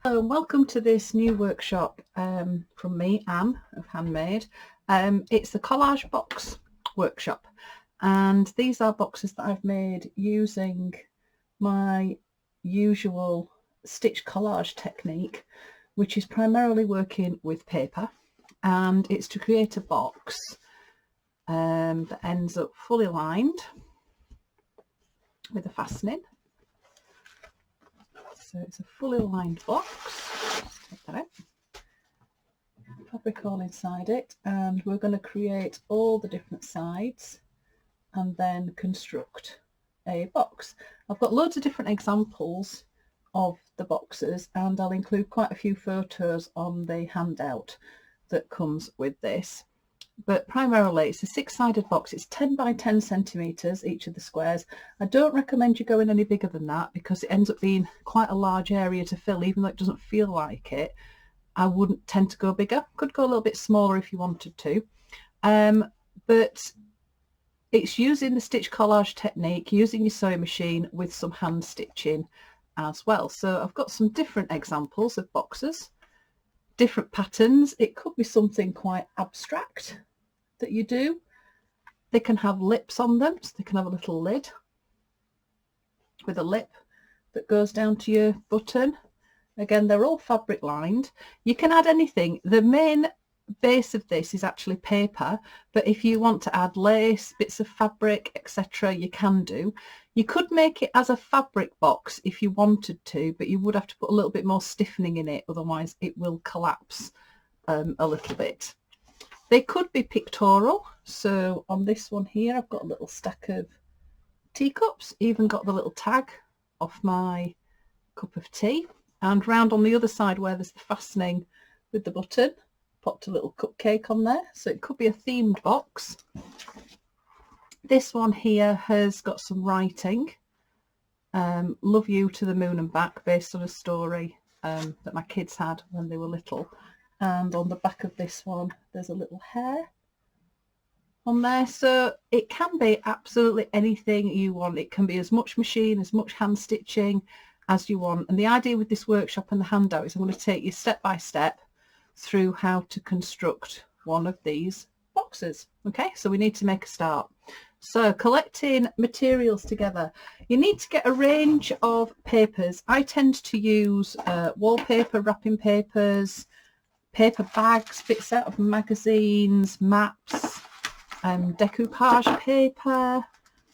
Hello and welcome to this new workshop from me, Anne of HanneMADE. It's the collage box workshop, and these are boxes that I've made using my usual stitch collage technique, which is primarily working with paper, and it's to create a box that ends up fully lined with a fastening. So it's a fully lined box. Just take that out. Fabric all inside it, and we're going to create all the different sides and then construct a box. I've got loads of different examples of the boxes, and I'll include quite a few photos on the handout that comes with this. But primarily it's a six-sided box. It's 10 by 10 centimeters each of the squares. I don't recommend you going any bigger than that because it ends up being quite a large area to fill, even though it doesn't feel like it. I wouldn't tend to go bigger. Could go a little bit smaller if you wanted to, but it's using the stitch collage technique, using your sewing machine with some hand stitching as well. So I've got some different examples of boxes, different patterns. It could be something quite abstract that you do. They can have lips on them, so they can have a little lid with a lip that goes down to your button. Again, they're all fabric lined. You can add anything. The main base of this is actually paper, but if you want to add lace, bits of fabric, etc., you can do. You could make it as a fabric box if you wanted to, but you would have to put a little bit more stiffening in it, otherwise it will collapse a little bit. They could be pictorial. So on this one here, I've got a little stack of teacups, even got the little tag off my cup of tea. And round on the other side where there's the fastening with the button, popped a little cupcake on there. So it could be a themed box. This one here has got some writing. Love you to the moon and back, based on a story that my kids had when they were little. And on the back of this one, there's a little hare on there. So it can be absolutely anything you want. It can be as much machine, as much hand stitching as you want. And the idea with this workshop and the handout is I'm going to take you step by step through how to construct one of these boxes. Okay, so we need to make a start. So collecting materials together, you need to get a range of papers. I tend to use wallpaper, wrapping papers, paper bags, bits out of magazines, maps, decoupage paper,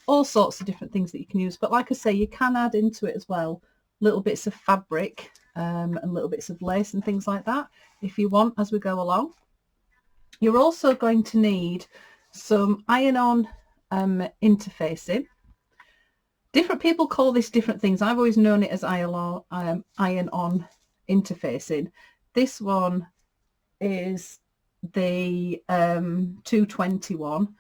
all sorts of different things that you can use. But like I say, you can add into it as well little bits of fabric and little bits of lace and things like that if you want as we go along. You're also going to need some iron-on interfacing. Different people call this different things. I've always known it as iron-on interfacing. This one is the 221.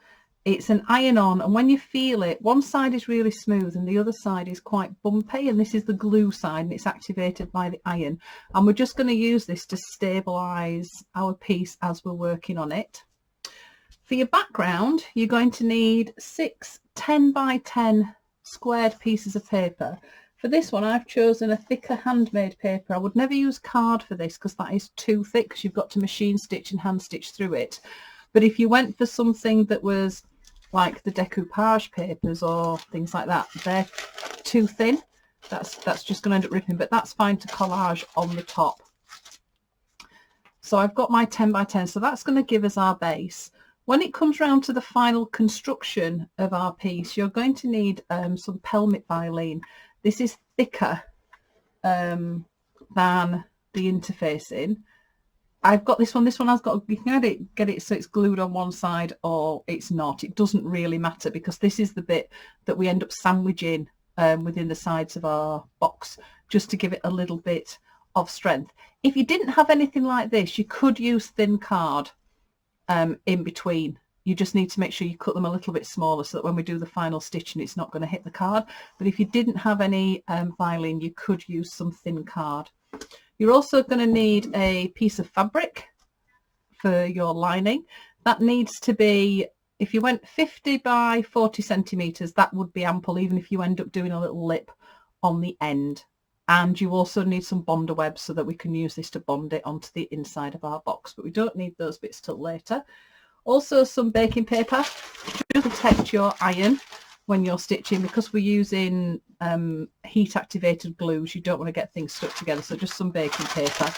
It's an iron-on, and when you feel it, one side is really smooth and the other side is quite bumpy, and this is the glue side and it's activated by the iron, and we're just going to use this to stabilize our piece as we're working on it. For your background, you're going to need 6 10 by 10 squared pieces of paper. For this one, I've chosen a thicker handmade paper. I would never use card for this because that is too thick, because you've got to machine stitch and hand stitch through it. But if you went for something that was like the decoupage papers or things like that, they're too thin. That's just going to end up ripping, but that's fine to collage on the top. So I've got my 10 by 10, so that's going to give us our base. When it comes round to the final construction of our piece, you're going to need some pelmet Vilene. This is thicker than the interfacing. I've got this one. This one has got, you can get it so it's glued on one side or it's not. It doesn't really matter, because this is the bit that we end up sandwiching within the sides of our box, just to give it a little bit of strength. If you didn't have anything like this, you could use thin card in between. You just need to make sure you cut them a little bit smaller so that when we do the final stitching, it's not going to hit the card. But if you didn't have any Vilene, you could use some thin card. You're also going to need a piece of fabric for your lining. That needs to be, if you went 50 by 40 centimeters, that would be ample, even if you end up doing a little lip on the end. And you also need some bonder webs so that we can use this to bond it onto the inside of our box, but we don't need those bits till later. Also some baking paper to protect your iron when you're stitching, because we're using heat activated glues. You don't want to get things stuck together, so just some baking paper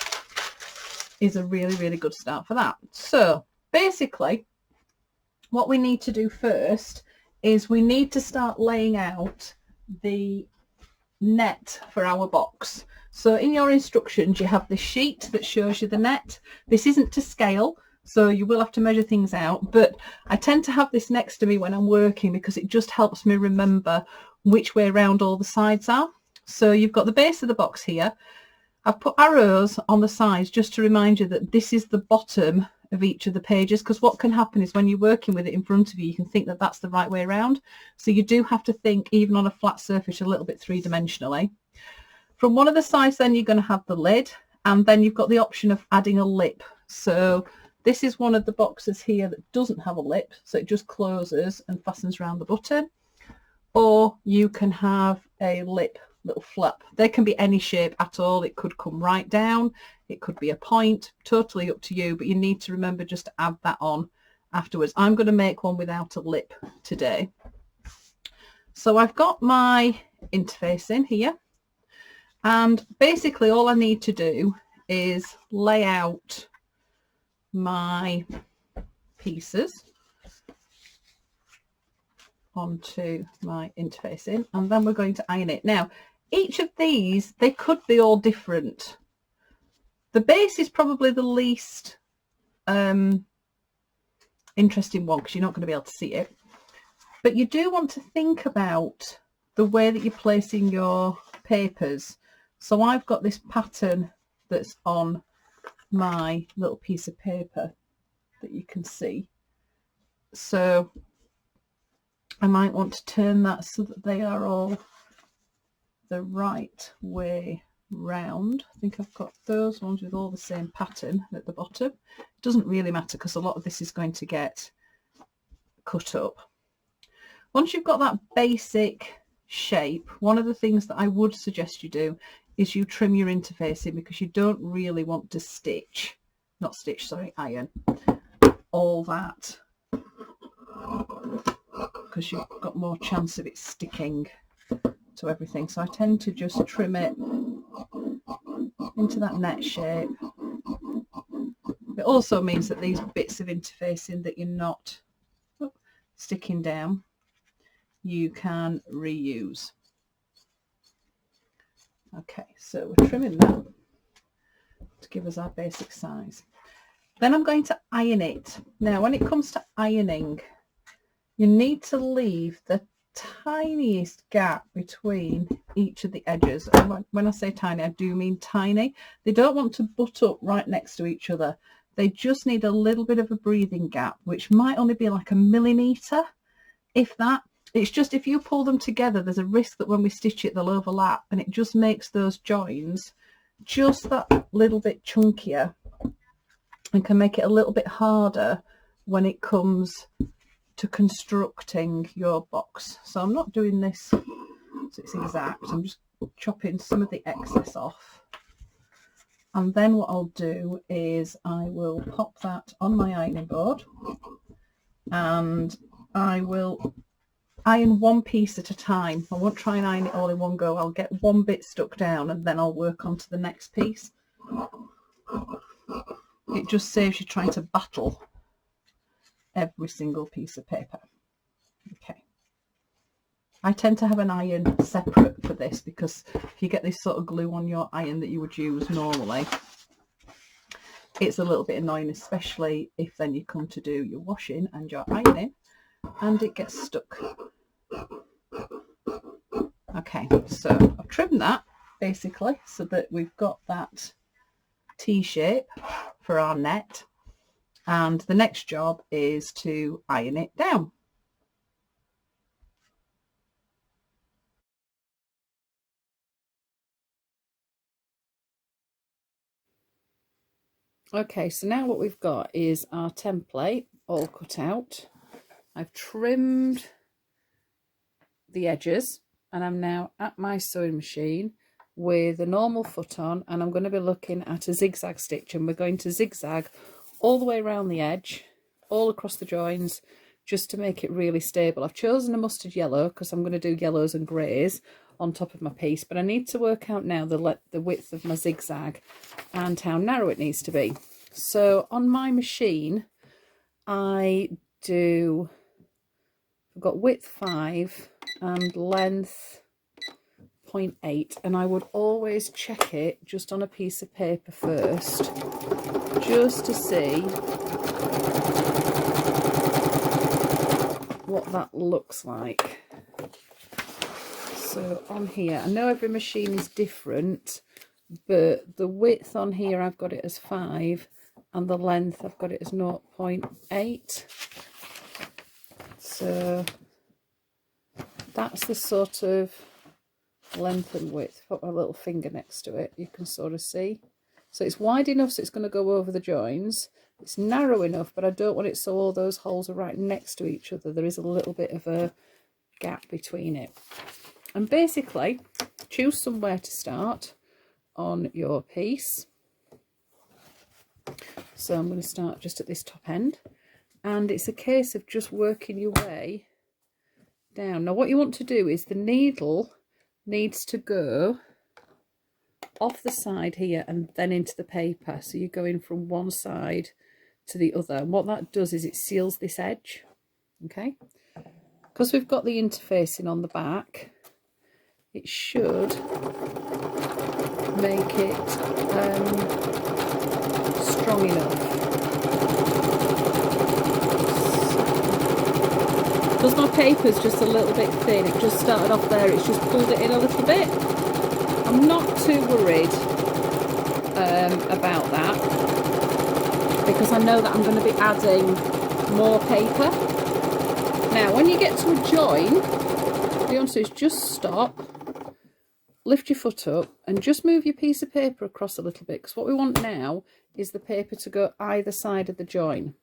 is a really good start for that. So basically what we need to do first is we need to start laying out the net for our box. So in your instructions you have this sheet that shows you the net. This isn't to scale, so you will have to measure things out, but I tend to have this next to me when I'm working because it just helps me remember which way around all the sides are. So you've got the base of the box here. I've put arrows on the sides just to remind you that this is the bottom of each of the pages, because what can happen is when you're working with it in front of you, you can think that that's the right way around. So you do have to think, even on a flat surface, a little bit three-dimensionally. From one of the sides then you're going to have the lid, and then you've got the option of adding a lip. So this is one of the boxes here that doesn't have a lip, so it just closes and fastens around the button. Or you can have a lip, little flap. They can be any shape at all. It could come right down, it could be a point, totally up to you, but you need to remember just to add that on afterwards. I'm going to make one without a lip today. So I've got my interface in here, and basically all I need to do is lay out my pieces onto my interfacing, and then we're going to iron it. Now each of these, they could be all different. The base is probably the least interesting one because you're not going to be able to see it, but you do want to think about the way that you're placing your papers. So I've got this pattern that's on my little piece of paper that you can see, so I might want to turn that so that they are all the right way round. I think I've got those ones with all the same pattern at the bottom. It doesn't really matter because a lot of this is going to get cut up. Once you've got that basic shape, one of the things that I would suggest you do is you trim your interfacing, because you don't really want to iron all that, because you've got more chance of it sticking to everything. So I tend to just trim it into that net shape. It also means that these bits of interfacing that you're not sticking down, you can reuse. Okay, so we're trimming that to give us our basic size. Then I'm going to iron it. Now when it comes to ironing, you need to leave the tiniest gap between each of the edges. And when I say tiny, I do mean tiny. They don't want to butt up right next to each other. They just need a little bit of a breathing gap, which might only be like a millimetre, if that. It's just, if you pull them together, there's a risk that when we stitch it, they'll overlap, and it just makes those joins just that little bit chunkier and can make it a little bit harder when it comes to constructing your box. So I'm not doing this so it's exact. I'm just chopping some of the excess off, and then what I'll do is I will pop that on my ironing board, and I will iron one piece at a time. I won't try and iron it all in one go. I'll get one bit stuck down and then I'll work on to the next piece. It just saves you trying to battle every single piece of paper. Okay. I tend to have an iron separate for this, because if you get this sort of glue on your iron that you would use normally, it's a little bit annoying, especially if then you come to do your washing and your ironing and it gets stuck. Okay, so I've trimmed that basically so that we've got that T shape for our net, and the next job is to iron it down. Okay, so now what we've got is our template all cut out. I've trimmed the edges and I'm now at my sewing machine with a normal foot on, and I'm going to be looking at a zigzag stitch, and we're going to zigzag all the way around the edge, all across the joins, just to make it really stable. I've chosen a mustard yellow because I'm going to do yellows and greys on top of my piece, but I need to work out now the width of my zigzag and how narrow it needs to be. So on my machine, I've got width 5 and length 0.8, and I would always check it just on a piece of paper first, just to see what that looks like. So on here, I know every machine is different, but the width on here I've got it as 5 and the length I've got it as 0.8. So that's the sort of length and width. Put my little finger next to it, you can sort of see. So it's wide enough so it's going to go over the joins. It's narrow enough, but I don't want it so all those holes are right next to each other. There is a little bit of a gap between it. And basically, choose somewhere to start on your piece. So I'm going to start just at this top end, and it's a case of just working your way down. Now what you want to do is the needle needs to go off the side here and then into the paper, so you're going from one side to the other, and what that does is it seals this edge. Okay, because we've got the interfacing on the back, it should make it strong enough. Because my paper's just a little bit thin, it just started off there, it's just pulled it in a little bit. I'm not too worried about that, because I know that I'm going to be adding more paper. Now when you get to a join, what you want to do is just stop, lift your foot up and just move your piece of paper across a little bit, because what we want now is the paper to go either side of the join.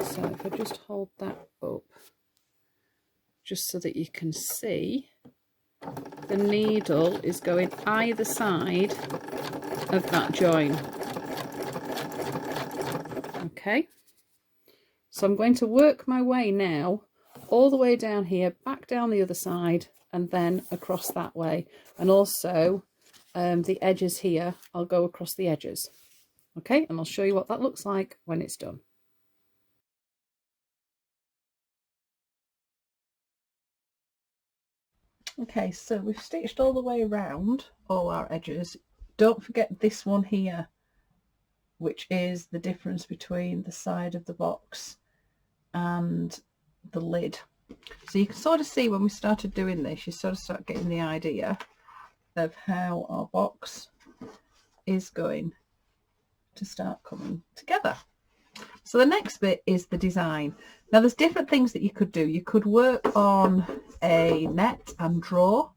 So if I just hold that up, just so that you can see, the needle is going either side of that join. Okay, so I'm going to work my way now all the way down here, back down the other side, and then across that way. And also the edges here, I'll go across the edges. Okay, and I'll show you what that looks like when it's done. Okay, so we've stitched all the way around all our edges. Don't forget this one here, which is the difference between the side of the box and the lid. So you can sort of see when we started doing this, you sort of start getting the idea of how our box is going to start coming together. So the next bit is the design. Now there's different things that you could do. You could work on a net and draw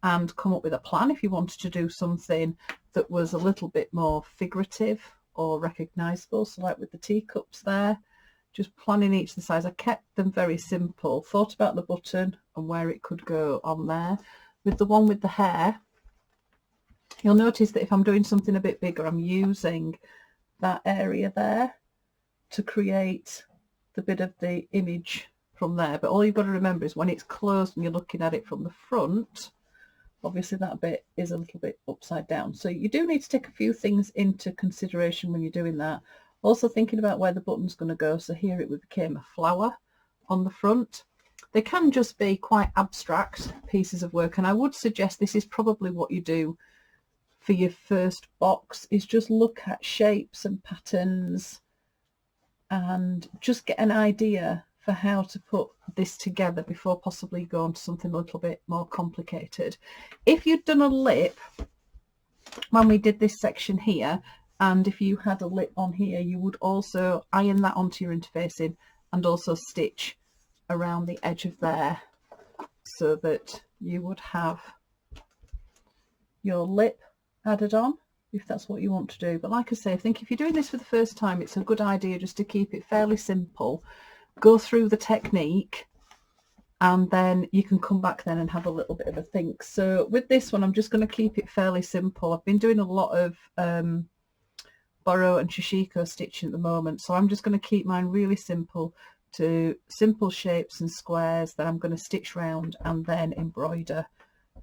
and come up with a plan if you wanted to do something that was a little bit more figurative or recognizable. So like with the teacups there, just planning each of the sides. I kept them very simple, thought about the button and where it could go on there. With the one with the hair, you'll notice that if I'm doing something a bit bigger, I'm using that area there to create the bit of the image from there. But all you've got to remember is when it's closed and you're looking at it from the front, obviously that bit is a little bit upside down. So you do need to take a few things into consideration when you're doing that. Also thinking about where the button's going to go. So here it became a flower on the front. They can just be quite abstract pieces of work, and I would suggest this is probably what you do for your first box, is just look at shapes and patterns and just get an idea for how to put this together before possibly going to something a little bit more complicated. If you'd done a lip when we did this section here, and if you had a lip on here, you would also iron that onto your interfacing and also stitch around the edge of there, so that you would have your lip added on if that's what you want to do. But like I say, I think if you're doing this for the first time, it's a good idea just to keep it fairly simple, go through the technique and then you can come back then and have a little bit of a think. So with this one, I'm just going to keep it fairly simple. I've been doing a lot of Burrow and Shishiko stitching at the moment, so I'm just going to keep mine really simple to simple shapes and squares that I'm going to stitch round and then embroider,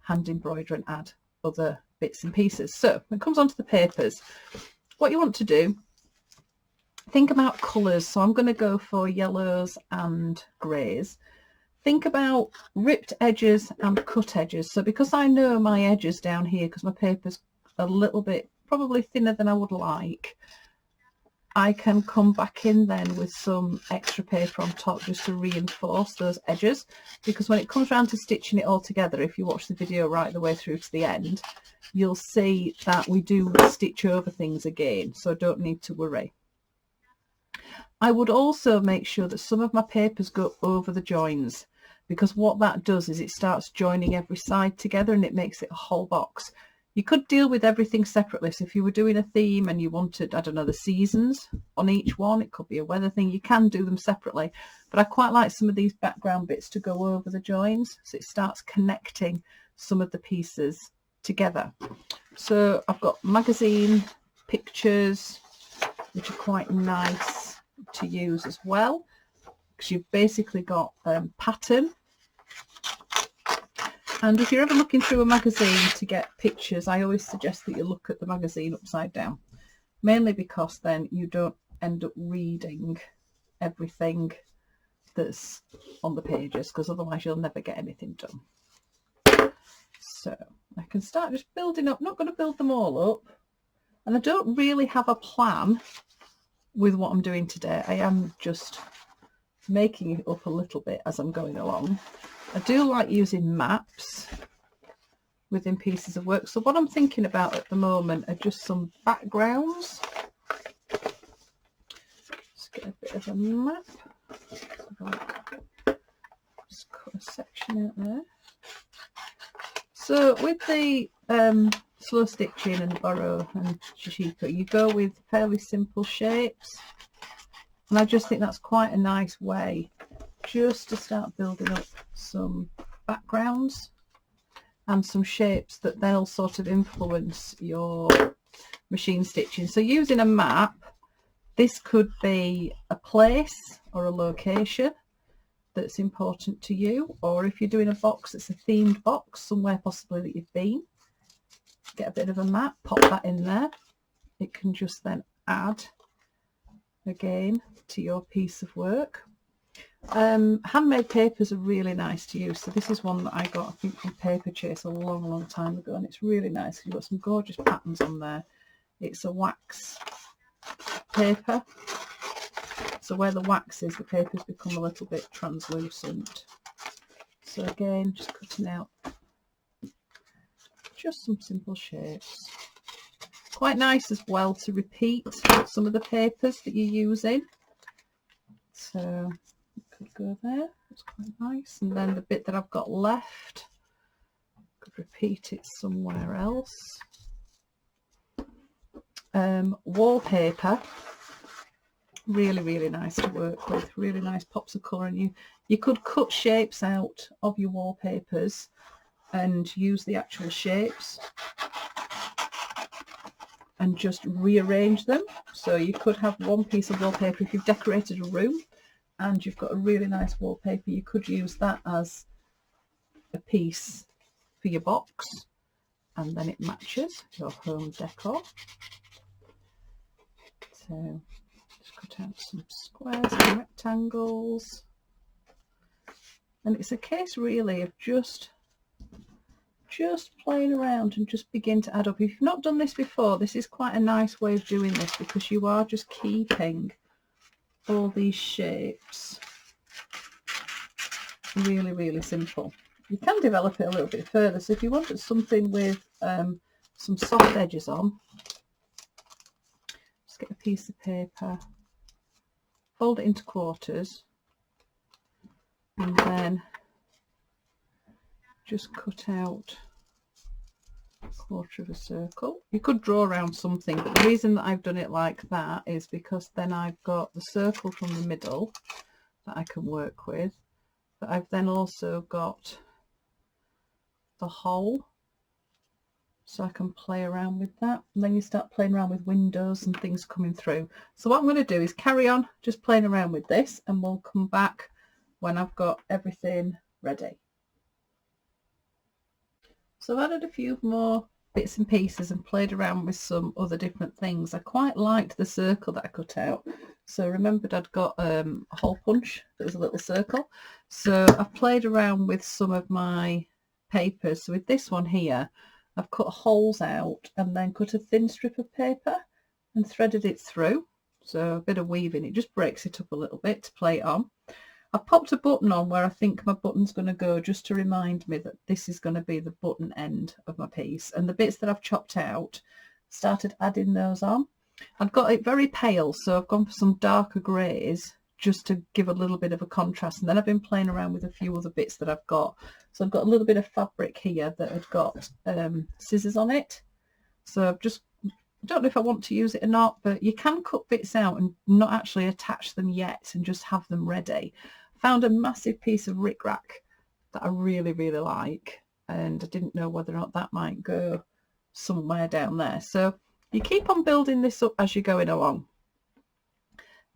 hand embroider, and add other bits and pieces. So when it comes onto the papers, what you want to do, think about colours. So I'm going to go for yellows and greys. Think about ripped edges and cut edges. So because I know my edges down here, because my paper's a little bit probably thinner than I would like, I can come back in then with some extra paper on top just to reinforce those edges, because when it comes around to stitching it all together, if you watch the video right the way through to the end, you'll see that we do stitch over things again, so don't need to worry. I would also make sure that some of my papers go over the joins, because what that does is it starts joining every side together and it makes it a whole box. You could deal with everything separately. So if you were doing a theme and you wanted, I don't know, the seasons on each one, it could be a weather thing, you can do them separately. But I quite like some of these background bits to go over the joins, so it starts connecting some of the pieces together. So I've got magazine pictures, which are quite nice to use as well, because you've basically got pattern. And if you're ever looking through a magazine to get pictures, I always suggest that you look at the magazine upside down, mainly because then you don't end up reading everything that's on the pages, because otherwise you'll never get anything done. So I can start just building up. Not going to build them all up, and I don't really have a plan with what I'm doing today. I am just making it up a little bit as I'm going along. I do like using maps within pieces of work. So what I'm thinking about at the moment are just some backgrounds. Let's get a bit of a map. Just cut a section out there. So with the slow stitching and Burrow and Shishiko, you go with fairly simple shapes. And I just think that's quite a nice way just to start building up some backgrounds and some shapes that they'll sort of influence your machine stitching. So using a map, this could be a place or a location that's important to you, or if you're doing a box, it's a themed box somewhere possibly that you've been, get a bit of a map, pop that in there. It can just then add again to your piece of work. Handmade papers are really nice to use. So this is one that I got, I think, from Paper Chase a long time ago, and it's really nice. You've got some gorgeous patterns on there. It's a wax paper, so where the wax is, the paper's become a little bit translucent. So again, just cutting out just some simple shapes. Quite nice as well to repeat some of the papers that you're using. So could go there, that's quite nice. And then the bit that I've got left, could repeat it somewhere else. Wallpaper, really nice to work with, really nice pops of colour. And you could cut shapes out of your wallpapers and use the actual shapes and just rearrange them. So you could have one piece of wallpaper if you've decorated a room and you've got a really nice wallpaper, you could use that as a piece for your box, and then it matches your home decor. So just cut out some squares and rectangles, and it's a case really of just playing around and just begin to add up. If you've not done this before, this is quite a nice way of doing this, because you are just keeping all these shapes really simple. You can develop it a little bit further. So if you wanted something with some soft edges on, just get a piece of paper, fold it into quarters, and then just cut out a quarter of a circle. You could draw around something, but the reason that I've done it like that is because then I've got the circle from the middle that I can work with, but I've then also got the hole, so I can play around with that. And then you start playing around with windows and things coming through. So what I'm going to do is carry on just playing around with this, and we'll come back when I've got everything ready. So I've added a few more bits and pieces and played around with some other different things. I quite liked the circle that I cut out. So remembered I'd got a hole punch that was a little circle. So I've played around with some of my papers. So with this one here, I've cut holes out and then cut a thin strip of paper and threaded it through. So a bit of weaving, it just breaks it up a little bit to play it on. I've popped a button on where I think my button's going to go, just to remind me that this is going to be the button end of my piece. And the bits that I've chopped out, started adding those on. I've got it very pale, so I've gone for some darker greys just to give a little bit of a contrast. And then I've been playing around with a few other bits that I've got. So I've got a little bit of fabric here that had got scissors on it. So I've just, I don't know if I want to use it or not, but you can cut bits out and not actually attach them yet and just have them ready. Found a massive piece of rickrack that I really, really like, and I didn't know whether or not that might go somewhere down there. So you keep on building this up as you're going along.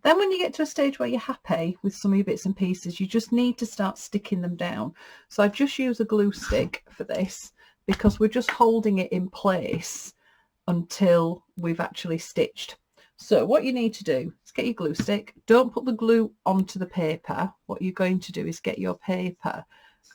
Then when you get to a stage where you're happy with some of your bits and pieces, you just need to start sticking them down. So I just use a glue stick for this because we're just holding it in place until we've actually stitched. So what you need to do is get your glue stick. Don't put the glue onto the paper. What you're going to do is get your paper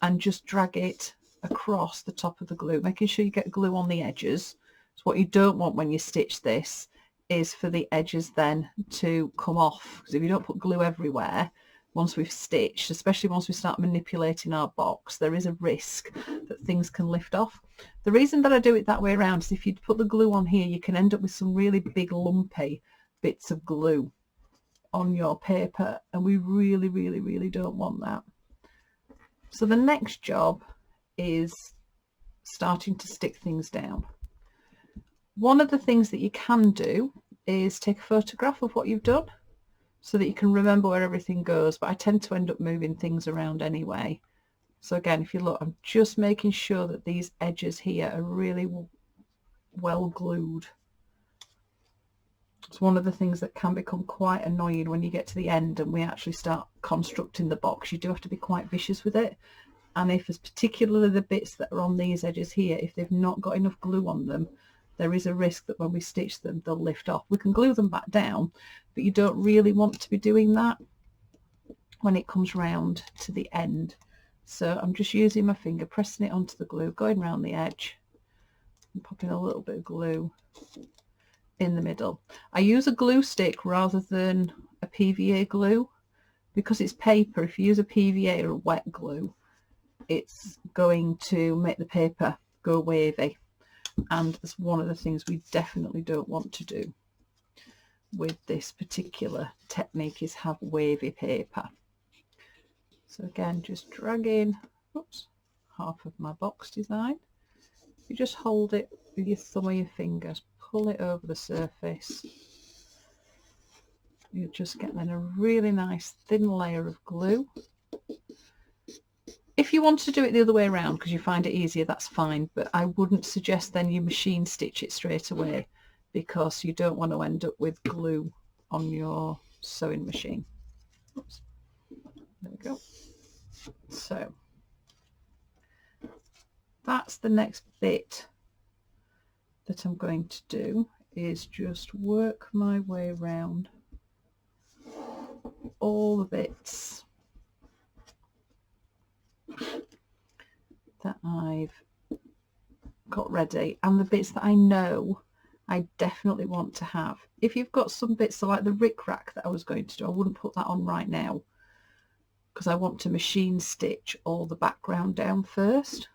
and just drag it across the top of the glue, making sure you get glue on the edges. So what you don't want when you stitch this is for the edges then to come off, because if you don't put glue everywhere, once we've stitched, especially once we start manipulating our box, there is a risk that things can lift off. The reason that I do it that way around is if you put the glue on here, you can end up with some really big lumpy bits of glue on your paper, and we really, really, really don't want that. So the next job is starting to stick things down. One of the things that you can do is take a photograph of what you've done so that you can remember where everything goes, but I tend to end up moving things around anyway. So again, if you look, I'm just making sure that these edges here are really well glued. It's one of the things that can become quite annoying when you get to the end and we actually start constructing the box. You do have to be quite vicious with it. And if it's particularly the bits that are on these edges here, if they've not got enough glue on them, there is a risk that when we stitch them, they'll lift off. We can glue them back down, but you don't really want to be doing that when it comes round to the end. So I'm just using my finger, pressing it onto the glue, going around the edge and popping a little bit of glue in the middle. I use a glue stick rather than a PVA glue because it's paper. If you use a PVA or a wet glue, it's going to make the paper go wavy, and that's one of the things we definitely don't want to do with this particular technique, is have wavy paper. So again, just dragging, oops, half of my box design. You just hold it with your thumb or your fingers, pull it over the surface. You just get then a really nice thin layer of glue. If you want to do it the other way around because you find it easier, that's fine, but I wouldn't suggest then you machine stitch it straight away because you don't want to end up with glue on your sewing machine. Oops. There we go. So that's the next bit that I'm going to do, is just work my way around all the bits that I've got ready and the bits that I know I definitely want to have. If you've got some bits, so like the rickrack that I was going to do, I wouldn't put that on right now because I want to machine stitch all the background down first,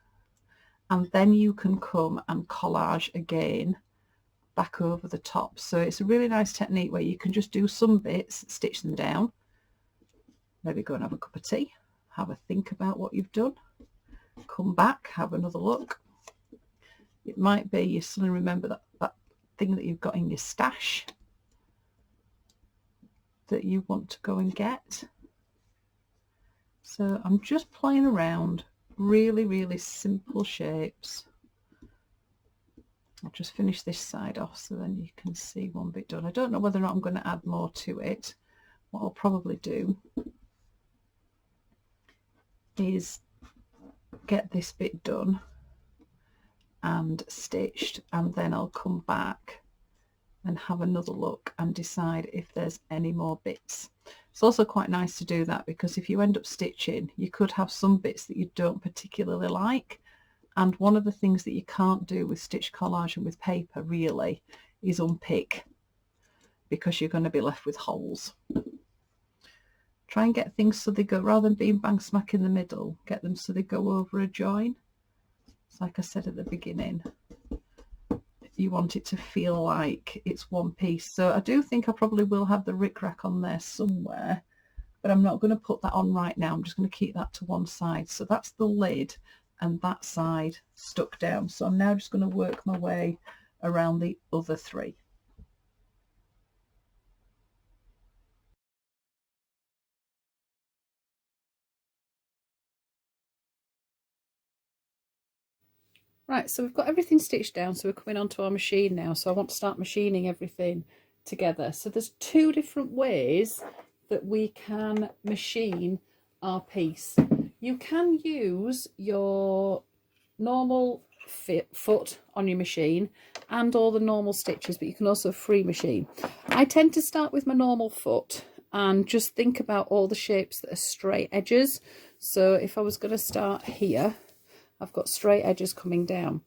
and then you can come and collage again back over the top. So it's a really nice technique where you can just do some bits, stitch them down, maybe go and have a cup of tea, have a think about what you've done, come back, have another look. It might be you suddenly remember that thing that you've got in your stash that you want to go and get. So I'm just playing around, really simple shapes. I'll just finish this side off so then you can see one bit done. I don't know whether or not I'm going to add more to it. What I'll probably do is get this bit done and stitched, and then I'll come back and have another look and decide if there's any more bits. It's also quite nice to do that, because if you end up stitching, you could have some bits that you don't particularly like, and one of the things that you can't do with stitch collage and with paper really is unpick, because you're going to be left with holes. Try and get things so they go, rather than being bang smack in the middle, get them so they go over a join. It's like I said at the beginning, you want it to feel like it's one piece. So I do think I probably will have the rickrack on there somewhere, but I'm not going to put that on right now. I'm just going to keep that to one side. So that's the lid and that side stuck down. So I'm now just going to work my way around the other three. Right, so we've got everything stitched down, so we're coming onto our machine now. So I want to start machining everything together. So there's two different ways that we can machine our piece. You can use your normal foot on your machine and all the normal stitches, but you can also free machine. I tend to start with my normal foot and just think about all the shapes that are straight edges. So if I was going to start here, I've got straight edges coming down.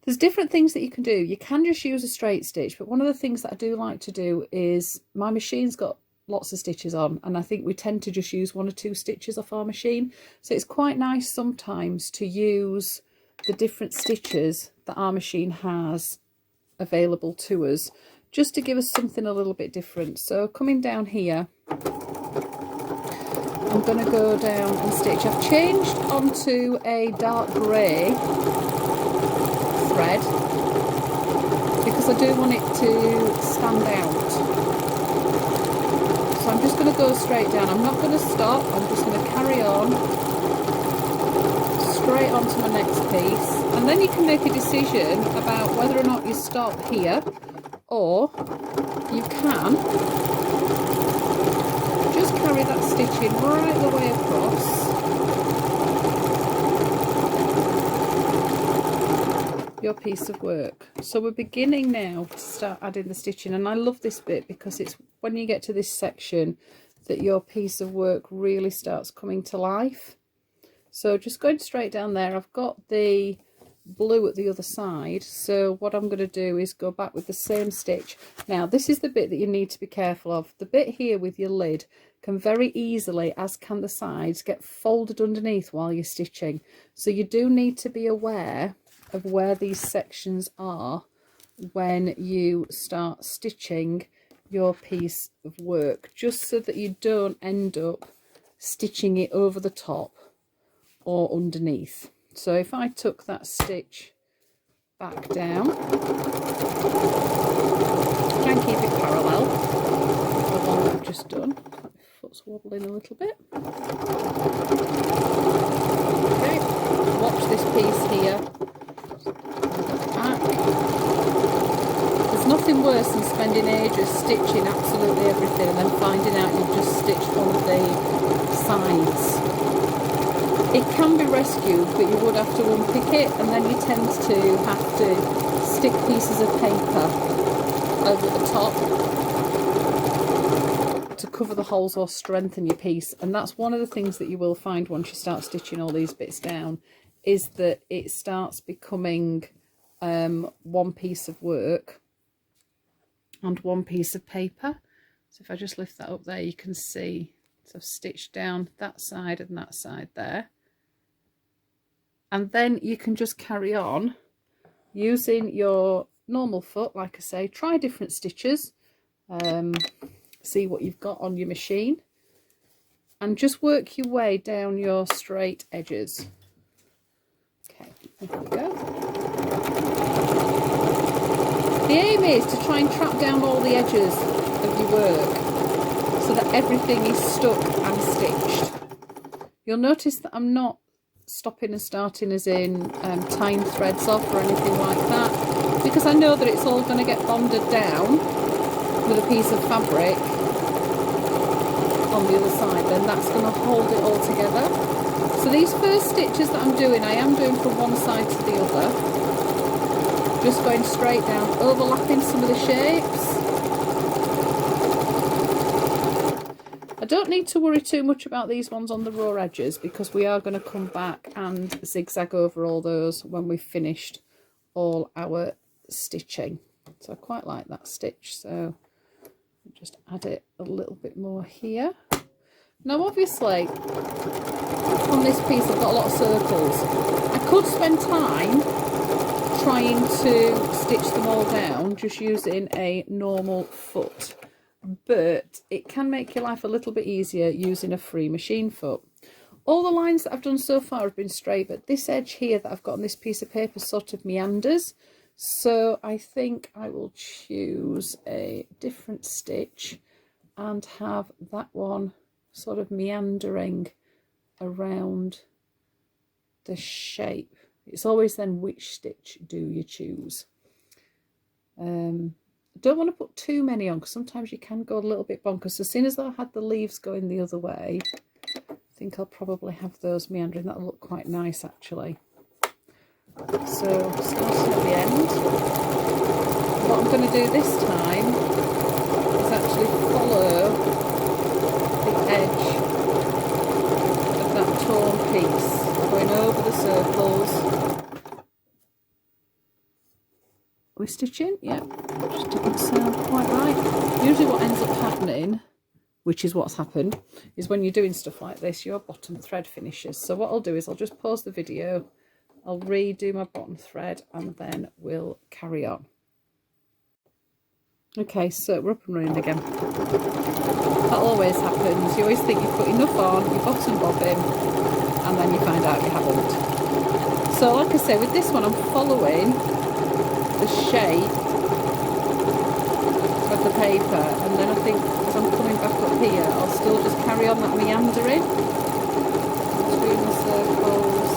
There's different things that you can do. You can just use a straight stitch, but one of the things that I do like to do is, my machine's got lots of stitches on, and I think we tend to just use 1 or 2 stitches off our machine. So it's quite nice sometimes to use the different stitches that our machine has available to us, just to give us something a little bit different. So coming down here, I'm going to go down and stitch. I've changed onto a dark grey thread because I do want it to stand out. So I'm just going to go straight down. I'm not going to stop. I'm just going to carry on straight onto my next piece. And then you can make a decision about whether or not you stop here, or you can just carry that stitching right the way across your piece of work. So we're beginning now to start adding the stitching, and I love this bit because it's when you get to this section that your piece of work really starts coming to life. So just going straight down there, I've got the blue at the other side, so what I'm going to do is go back with the same stitch. Now this is the bit that you need to be careful of. The bit here with your lid can very easily, as can the sides, get folded underneath while you're stitching, so you do need to be aware of where these sections are when you start stitching your piece of work, just so that you don't end up stitching it over the top or underneath. So if I took that stitch back down, try and keep it parallel with the one that I've just done. My foot's wobbling a little bit. Okay, watch this piece here. Back. There's nothing worse than spending ages stitching absolutely everything and then finding out you've just stitched one of the sides. It can be rescued, but you would have to unpick it, and then you tend to have to stick pieces of paper over the top to cover the holes or strengthen your piece. And that's one of the things that you will find once you start stitching all these bits down, is that it starts becoming one piece of work and one piece of paper. So if I just lift that up there, you can see, so I've stitched down that side and that side there. And then you can just carry on using your normal foot. Like I say, try different stitches, see what you've got on your machine, and just work your way down your straight edges. Okay, there we go. The aim is to try and trap down all the edges of your work so that everything is stuck and stitched. You'll notice that I'm not stopping and starting as in tying threads off or anything like that, because I know that it's all going to get bonded down with a piece of fabric on the other side. Then that's going to hold it all together. So these first stitches that I'm doing, I am doing from one side to the other, just going straight down, overlapping some of the shapes. I don't need to worry too much about these ones on the raw edges, because we are going to come back and zigzag over all those when we've finished all our stitching. So I quite like that stitch, so I'll just add it a little bit more here. Now obviously on this piece I've got a lot of circles. I could spend time trying to stitch them all down just using a normal foot, but it can make your life a little bit easier using a free machine foot. All the lines that I've done so far have been straight, but this edge here that I've got on this piece of paper sort of meanders, so I think I will choose a different stitch and have that one sort of meandering around the shape. It's always then which stitch do you choose. Don't want to put too many on, because sometimes you can go a little bit bonkers. So as soon as I had the leaves going the other way, I think I'll probably have those meandering. That'll look quite nice actually. So starting at the end, what I'm going to do this time is actually follow the edge of that torn piece, going over the circles. Are we stitching? Yeah, just didn't sound quite right. Usually what ends up happening, which is what's happened, is when you're doing stuff like this, your bottom thread finishes. So what I'll do is I'll just pause the video, I'll redo my bottom thread, and then we'll carry on. Okay, so we're up and running again. That always happens. You always think you've put enough on, your bottom bobbin, and then you find out you haven't. So like I say, with this one I'm following the shape of the paper, and then I think as I'm coming back up here I'll still just carry on that meandering between the circles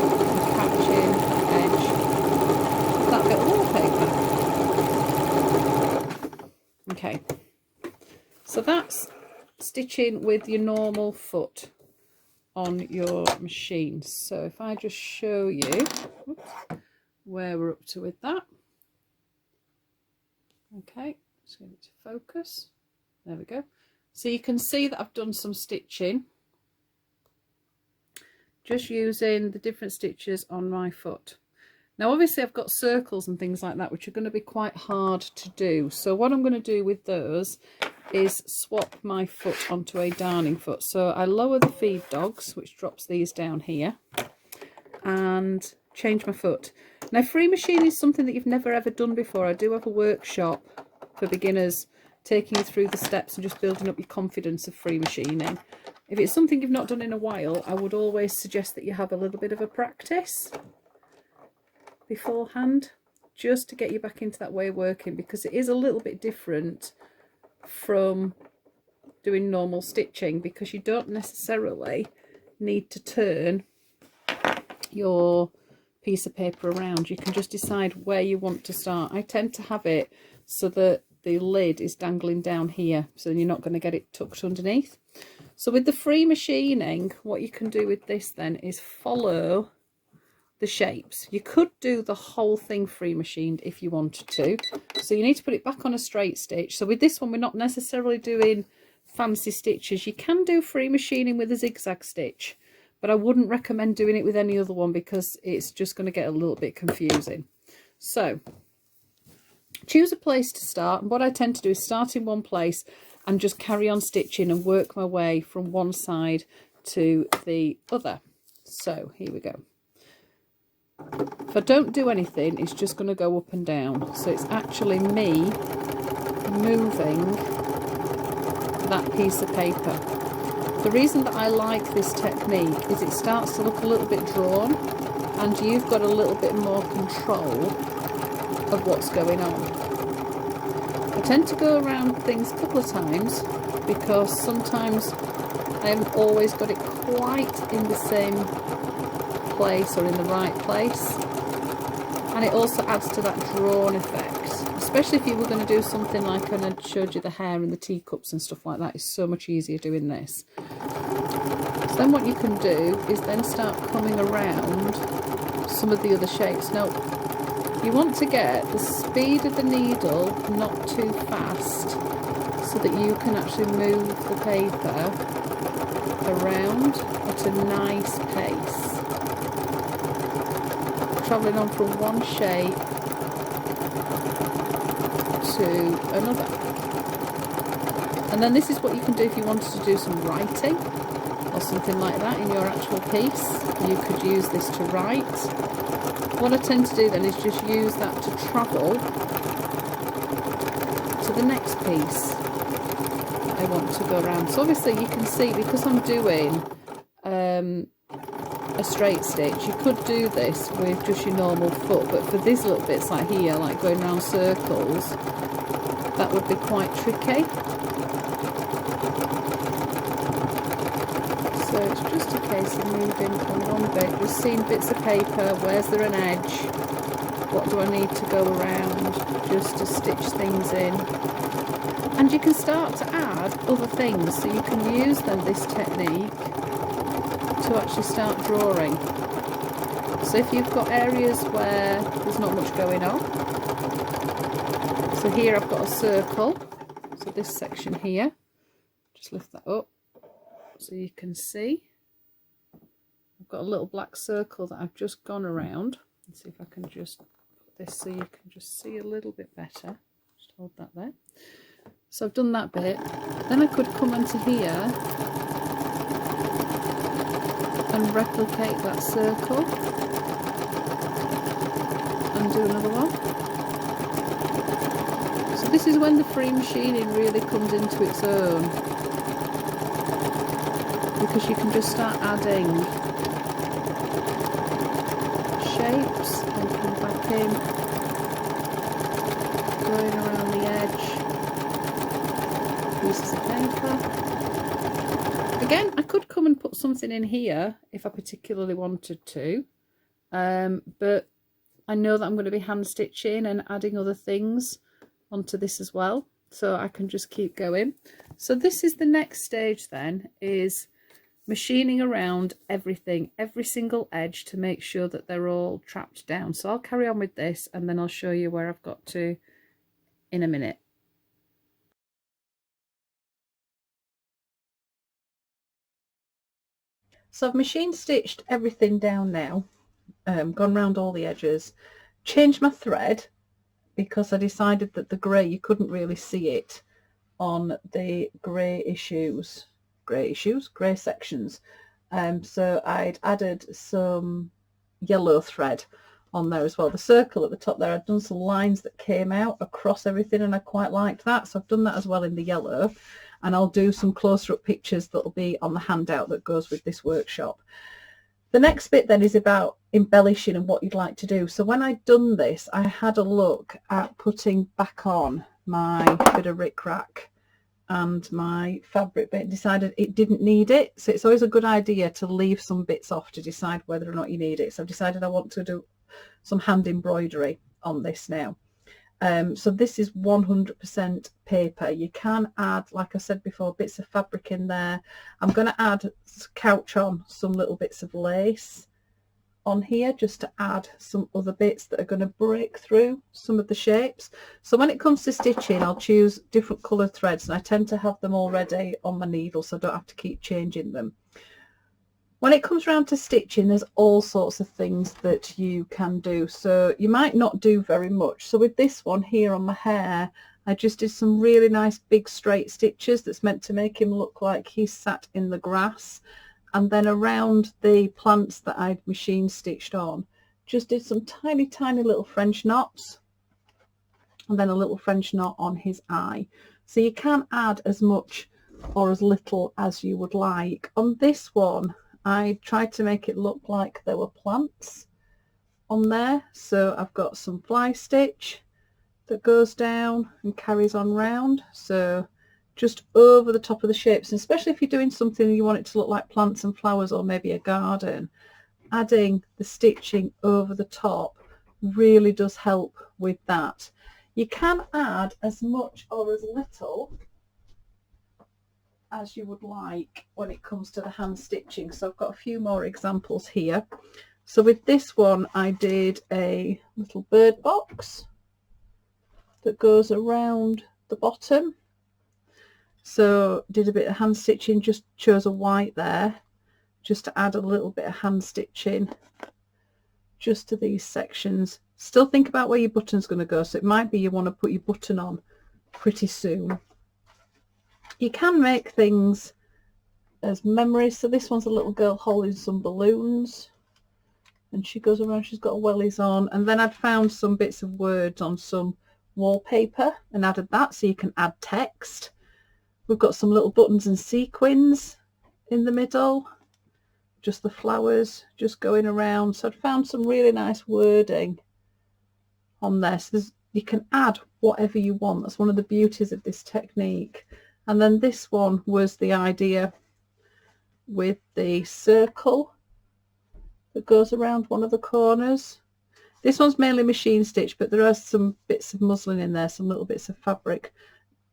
and catching the edge of that bit of wallpaper. Okay, so that's stitching with your normal foot on your machine. So if I just show you where we're up to with that. Okay, just get it to focus. There we go. So you can see that I've done some stitching just using the different stitches on my foot. Now obviously I've got circles and things like that which are going to be quite hard to do, so what I'm going to do with those is swap my foot onto a darning foot. So I lower the feed dogs, which drops these down here, and change my foot. Now free machine is something that you've never ever done before. I do have a workshop for beginners, taking you through the steps and just building up your confidence of free machining. If it's something you've not done in a while, I would always suggest that you have a little bit of a practice beforehand, just to get you back into that way of working, because it is a little bit different from doing normal stitching, because you don't necessarily need to turn your piece of paper around. You can just decide where you want to start. I tend to have it so that the lid is dangling down here, so you're not going to get it tucked underneath. So with the free machining, what you can do with this then is follow the shapes. You could do the whole thing free machined if you wanted to, so you need to put it back on a straight stitch. So with this one we're not necessarily doing fancy stitches. You can do free machining with a zigzag stitch, but I wouldn't recommend doing it with any other one because it's just going to get a little bit confusing. So choose a place to start, and what I tend to do is start in one place and just carry on stitching and work my way from one side to the other. So here we go. If I don't do anything, it's just going to go up and down. So it's actually me moving that piece of paper. The reason that I like this technique is it starts to look a little bit drawn, and you've got a little bit more control of what's going on. I tend to go around things a couple of times because sometimes I haven't always got it quite in the same place or in the right place, and it also adds to that drawn effect, especially if you were going to do something like when I showed you the hair and the teacups and stuff like that. It's so much easier doing this. So then what you can do is then start coming around some of the other shapes. Now you want to get the speed of the needle not too fast so that you can actually move the paper around at a nice pace, travelling on from one shape to another. And then this is what you can do if you wanted to do some writing or something like that in your actual piece. You could use this to write. What I tend to do then is just use that to travel to the next piece I want to go around. So obviously you can see, because I'm doing a straight stitch, you could do this with just your normal foot, but for these little bits like here, like going around circles, that would be quite tricky. So it's just a case of moving from one bit, just seeing bits of paper, where's there an edge, what do I need to go around, just to stitch things in. And you can start to add other things, so you can use then this technique to actually start drawing. So if you've got areas where there's not much going on, so here I've got a circle, so this section here, just lift that up so you can see. I've got a little black circle that I've just gone around. Let's see if I can just put this so you can just see a little bit better. Just hold that there. So I've done that bit. Then I could come into here and replicate that circle and do another one. So this is when the free machining really comes into its own, because you can just start adding shapes and come back in, going around the edge, pieces of paper. Again, I could come and put something in here if I particularly wanted to, but I know that I'm going to be hand stitching and adding other things onto this as well, so I can just keep going. So this is the next stage then, is machining around everything, every single edge, to make sure that they're all trapped down. So I'll carry on with this and then I'll show you where I've got to in a minute. So I've machine stitched everything down now, gone round all the edges, changed my thread because I decided that the grey, you couldn't really see it on the grey sections. So I'd added some yellow thread on there as well. The circle at the top there, I'd done some lines that came out across everything and I quite liked that, so I've done that as well in the yellow, and I'll do some closer up pictures that'll be on the handout that goes with this workshop. The next bit then is about embellishing and what you'd like to do. So when I'd done this, I had a look at putting back on my bit of rickrack and my fabric bit, decided it didn't need it. So it's always a good idea to leave some bits off to decide whether or not you need it. So I've decided I want to do some hand embroidery on this now. So this is 100% paper. You can add, like I said before, bits of fabric in there. I'm going to add, couch on some little bits of lace on here just to add some other bits that are going to break through some of the shapes. So when it comes to stitching, I'll choose different coloured threads, and I tend to have them already on my needle so I don't have to keep changing them. When it comes around to stitching, there's all sorts of things that you can do. So you might not do very much. So with this one here on my hair, I just did some really nice big straight stitches that's meant to make him look like he's sat in the grass. And then around the plants that I'd machine stitched on, just did some tiny, tiny little French knots, and then a little French knot on his eye. So you can add as much or as little as you would like. On this one, I tried to make it look like there were plants on there. So I've got some fly stitch that goes down and carries on round. So just over the top of the shapes, and especially if you're doing something and you want it to look like plants and flowers or maybe a garden, adding the stitching over the top really does help with that. You can add as much or as little as you would like when it comes to the hand stitching. So I've got a few more examples here. So with this one I did a little bird box that goes around the bottom. So did a bit of hand stitching, just chose a white there just to add a little bit of hand stitching just to these sections. Still think about where your button's going to go, so it might be you want to put your button on pretty soon. You can make things as memories. So this one's a little girl holding some balloons and she goes around, she's got her wellies on, and then I'd found some bits of words on some wallpaper and added that, so you can add text. We've got some little buttons and sequins in the middle, just the flowers just going around. So I'd found some really nice wording on there. So you can add whatever you want. That's one of the beauties of this technique. And then this one was the idea with the circle that goes around one of the corners. This one's mainly machine stitch, but there are some bits of muslin in there, some little bits of fabric.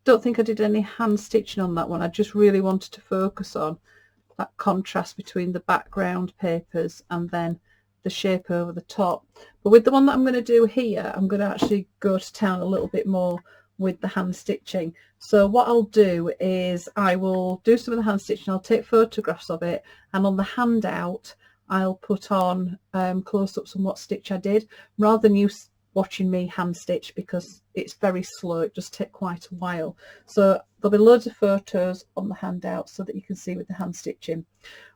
Don't think I did any hand stitching on that one. I just really wanted to focus on that contrast between the background papers and then the shape over the top. But with the one that I'm going to do here, I'm going to actually go to town a little bit more with the hand stitching. So what I'll do is I will do some of the hand stitching, I'll take photographs of it, and on the handout I'll put on close-ups on what stitch I did, rather than you watching me hand stitch, because it's very slow, it just takes quite a while. So there'll be loads of photos on the handout so that you can see with the hand stitching.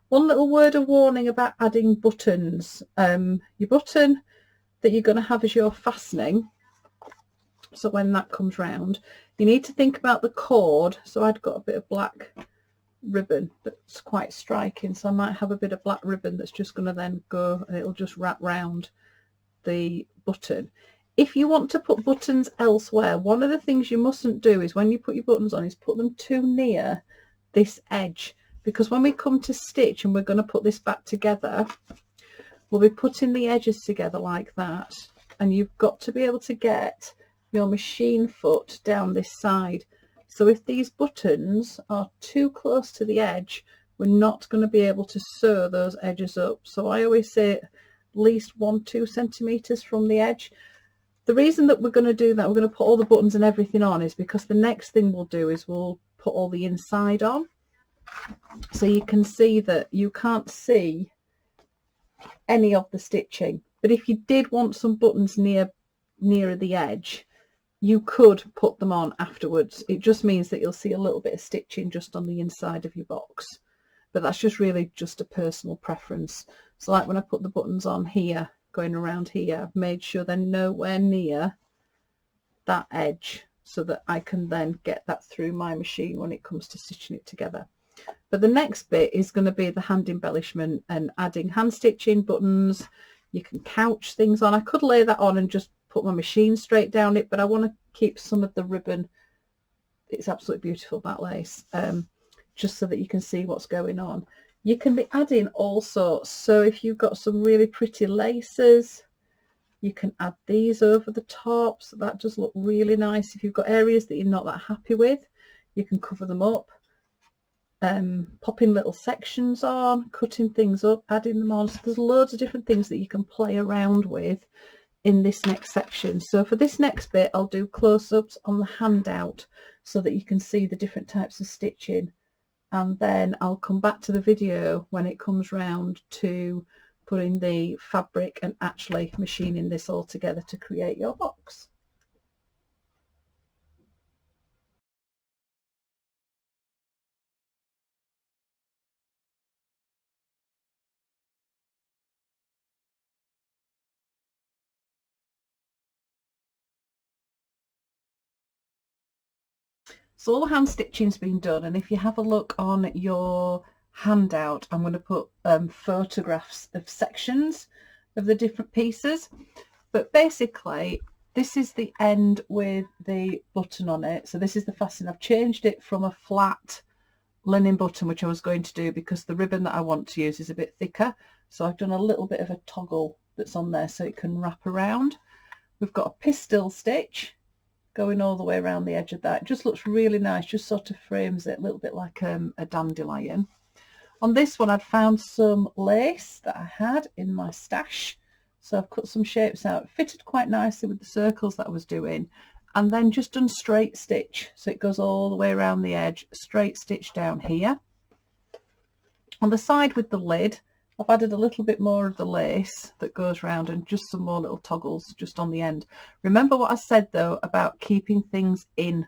One little word of warning about adding buttons. Your button that you're going to have as your fastening, so when that comes round, you need to think about the cord. So I'd got a bit of black ribbon that's quite striking, so I might have a bit of black ribbon that's just going to then go, and it'll just wrap round the button. If you want to put buttons elsewhere, one of the things you mustn't do is when you put your buttons on is put them too near this edge, because when we come to stitch and we're going to put this back together, we'll be putting the edges together like that, and you've got to be able to get your machine foot down this side. So if these buttons are too close to the edge, we're not going to be able to sew those edges up. So I always say at least 1-2 centimeters from the edge. The reason that we're going to do that, we're going to put all the buttons and everything on, is because the next thing we'll do is we'll put all the inside on. So you can see that you can't see any of the stitching, but if you did want some buttons nearer the edge, you could put them on afterwards. It just means that you'll see a little bit of stitching just on the inside of your box, but that's just really just a personal preference. So like when I put the buttons on here, going around here, I've made sure they're nowhere near that edge so that I can then get that through my machine when it comes to stitching it together. But the next bit is going to be the hand embellishment and adding hand stitching, buttons. You can couch things on. I could lay that on and just put my machine straight down it, but I want to keep some of the ribbon. It's absolutely beautiful, that lace, just so that you can see what's going on. You can be adding all sorts. So if you've got some really pretty laces, you can add these over the top, so that does look really nice. If you've got areas that you're not that happy with, you can cover them up. Popping little sections on, cutting things up, adding them on. So there's loads of different things that you can play around with in this next section. So for this next bit, I'll do close-ups on the handout so that you can see the different types of stitching, and then I'll come back to the video when it comes round to putting the fabric and actually machining this all together to create your box. So all the hand stitching's been done, and if you have a look on your handout, I'm going to put photographs of sections of the different pieces. But basically this is the end with the button on it. So this is the fastening. I've changed it from a flat linen button, which I was going to do because the ribbon that I want to use is a bit thicker. So I've done a little bit of a toggle that's on there so it can wrap around. We've got a pistil stitch going all the way around the edge of that. It just looks really nice, just sort of frames it a little bit like a dandelion. On this one I'd found some lace that I had in my stash, so I've cut some shapes out. It fitted quite nicely with the circles that I was doing, and then just done straight stitch, so it goes all the way around the edge, straight stitch down here. On the side with the lid I've added a little bit more of the lace that goes round and just some more little toggles just on the end. Remember what I said though about keeping things in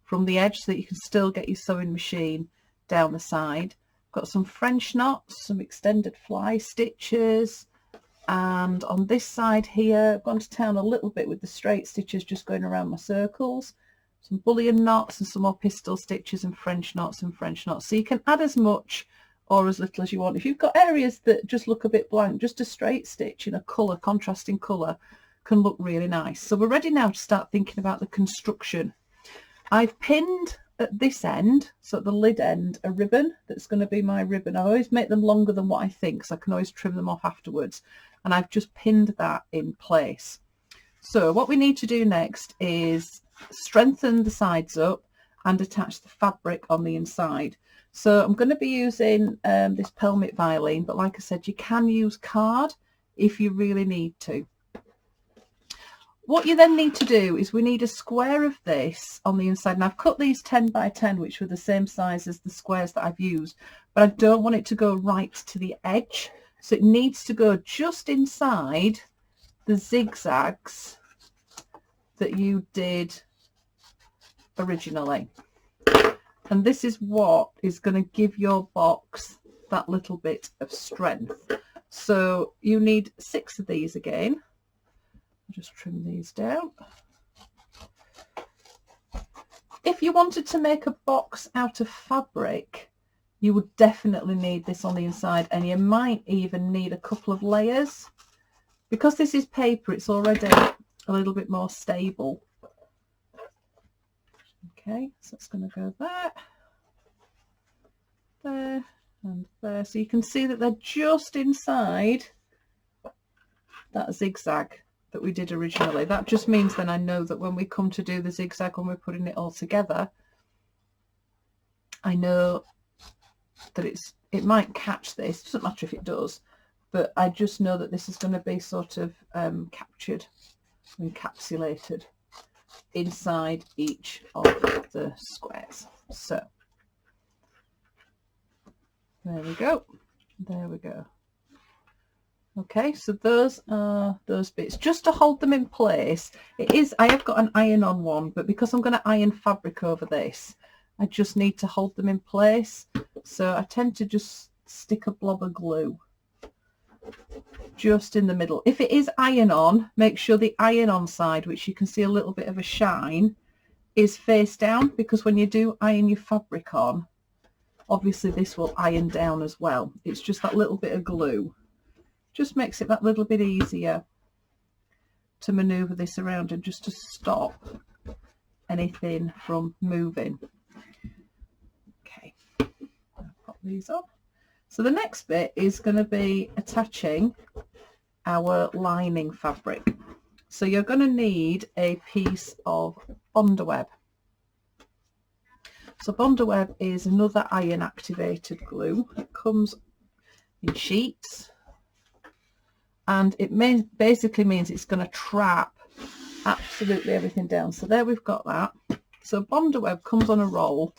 from the edge so that you can still get your sewing machine down the side. Got some French knots, some extended fly stitches, and on this side here I've gone to town a little bit with the straight stitches just going around my circles. Some bullion knots and some more pistil stitches and French knots and French knots. So you can add as much or as little as you want. If you've got areas that just look a bit blank, just a straight stitch in a colour, contrasting colour, can look really nice. So we're ready now to start thinking about the construction. I've pinned at this end, so at the lid end, a ribbon that's going to be my ribbon. I always make them longer than what I think, so I can always trim them off afterwards, and I've just pinned that in place. So what we need to do next is strengthen the sides up and attach the fabric on the inside. So I'm going to be using this Pelmet Violin, but like I said, you can use card if you really need to. What you then need to do is we need a square of this on the inside, and I've cut these 10 by 10, which were the same size as the squares that I've used, but I don't want it to go right to the edge, so it needs to go just inside the zigzags that you did originally. And this is what is going to give your box that little bit of strength. So you need 6 of these again. I'll just trim these down. If you wanted to make a box out of fabric, you would definitely need this on the inside, and you might even need a couple of layers. Because this is paper, it's already a little bit more stable. Okay, so it's going to go there, there, and there. So you can see that they're just inside that zigzag that we did originally. That just means then I know that when we come to do the zigzag, when we're putting it all together, I know that it might catch this. It doesn't matter if it does, but I just know that this is going to be sort of captured, encapsulated inside each of the squares. So there we go, there we go. Okay, so those are those bits just to hold them in place. I have got an iron on one, but because I'm going to iron fabric over this, I just need to hold them in place. So I tend to just stick a blob of glue just in the middle. If it is iron on, make sure the iron on side, which you can see a little bit of a shine, is face down, because when you do iron your fabric on, obviously this will iron down as well. It's just that little bit of glue just makes it that little bit easier to maneuver this around and just to stop anything from moving. Okay, I'll pop these on. So the next bit is going to be attaching our lining fabric. So you're going to need a piece of Bondaweb. So Bondaweb is another iron activated glue. It comes in sheets, and it basically means it's going to trap absolutely everything down. So there we've got that. So Bondaweb comes on a roll,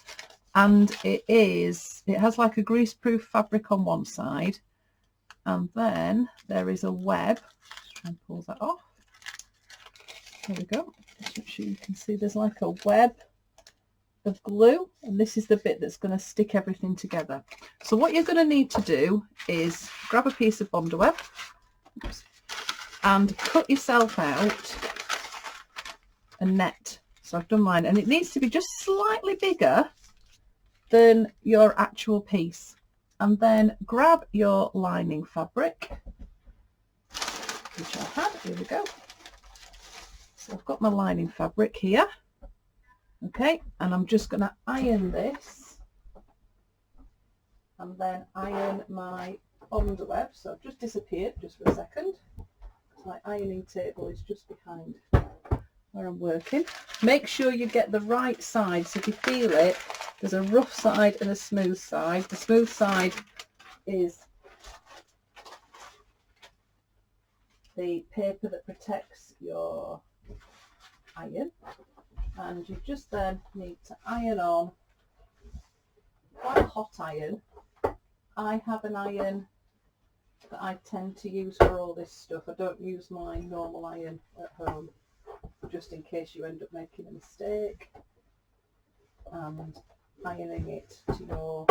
and it has like a greaseproof fabric on one side, and then there is a web. Just try and pull that off. There we go. Just make sure you can see there's like a web of glue, and this is the bit that's going to stick everything together. So what you're going to need to do is grab a piece of Bondaweb and cut yourself out a net. So I've done mine, and it needs to be just slightly bigger than your actual piece. And then grab your lining fabric, which I had. Here we go. So I've got my lining fabric here. Okay, and I'm just going to iron this and then iron my underweb. So I've just disappeared just for a second. My ironing table is just behind where I'm working. Make sure you get the right side. So if you feel it, there's a rough side and a smooth side. The smooth side is the paper that protects your iron, and you just then need to iron on quite a hot iron. I have an iron that I tend to use for all this stuff. I don't use my normal iron at home, just in case you end up making a mistake and ironing it to your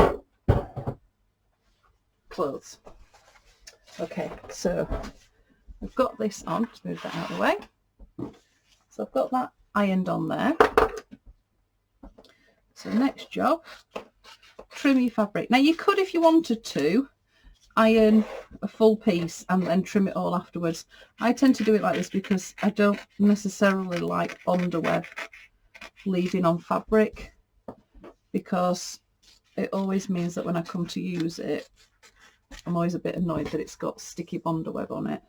clothes. Okay, so I've got this on. Let's move that out of the way. So I've got that ironed on there. So next job, trim your fabric. Now you could, if you wanted to, iron a full piece and then trim it all afterwards. I tend to do it like this because I don't necessarily like underweb leaving on fabric, because it always means that when I come to use it, I'm always a bit annoyed that it's got sticky underweb on it.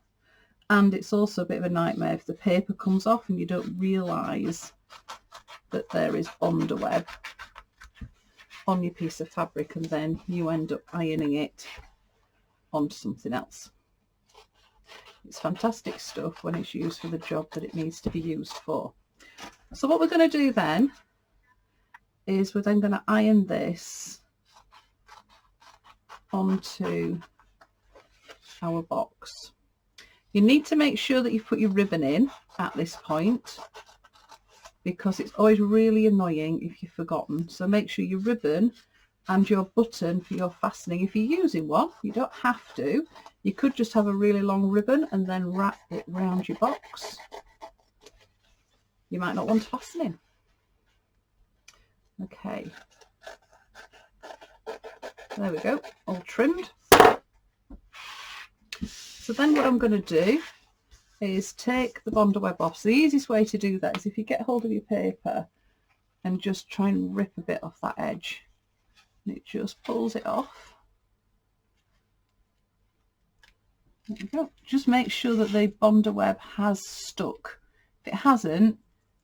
And it's also a bit of a nightmare if the paper comes off and you don't realise that there is underweb on your piece of fabric, and then you end up ironing it onto something else. It's fantastic stuff when it's used for the job that it needs to be used for. So what we're going to do then is we're then going to iron this onto our box. You need to make sure that you put your ribbon in at this point, because it's always really annoying if you've forgotten. So make sure your ribbon and your button for your fastening, if you're using one, you don't have to. You could just have a really long ribbon and then wrap it round your box. You might not want fastening. Okay. There we go, all trimmed. So then what I'm going to do is take the underweb off. So the easiest way to do that is if you get hold of your paper and just try and rip a bit off that edge. And it just pulls it off. There we go. Just make sure that the underweb has stuck. If it hasn't,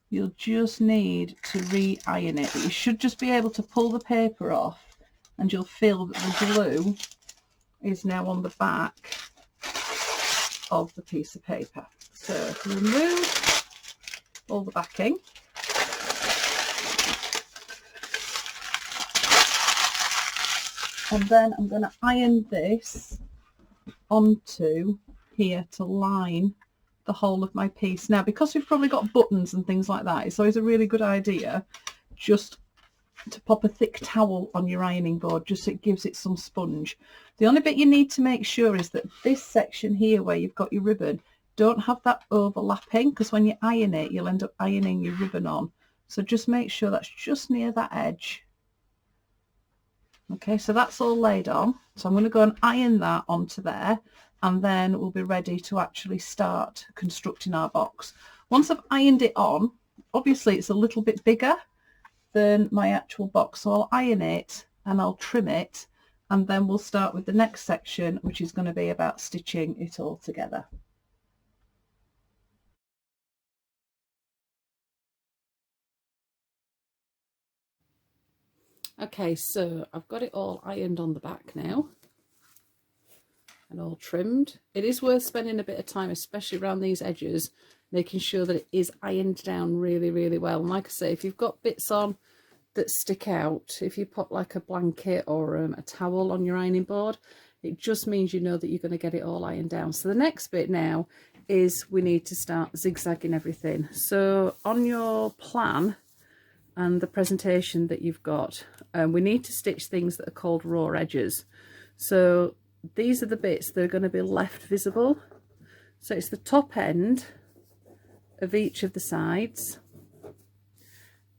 you'll just need to re-iron it. But you should just be able to pull the paper off, and you'll feel that the glue is now on the back of the piece of paper. So remove all the backing. And then I'm going to iron this onto here to line the whole of my piece. Now, because we've probably got buttons and things like that, it's always a really good idea just to pop a thick towel on your ironing board, just so it gives it some sponge. The only bit you need to make sure is that this section here where you've got your ribbon, don't have that overlapping, because when you iron it, you'll end up ironing your ribbon on. So just make sure that's just near that edge. Okay, so that's all laid on. So I'm going to go and iron that onto there, and then we'll be ready to actually start constructing our box. Once I've ironed it on, obviously it's a little bit bigger than my actual box, so I'll iron it and I'll trim it, and then we'll start with the next section, which is going to be about stitching it all together. Okay, so I've got it all ironed on the back now and all trimmed. It is worth spending a bit of time, especially around these edges, making sure that it is ironed down really, really well. And like I say, if you've got bits on that stick out, if you put like a blanket or a towel on your ironing board, it just means you know that you're going to get it all ironed down. So the next bit now is we need to start zigzagging everything. So on your plan and the presentation that you've got, we need to stitch things that are called raw edges. So these are the bits that are going to be left visible. So it's the top end of each of the sides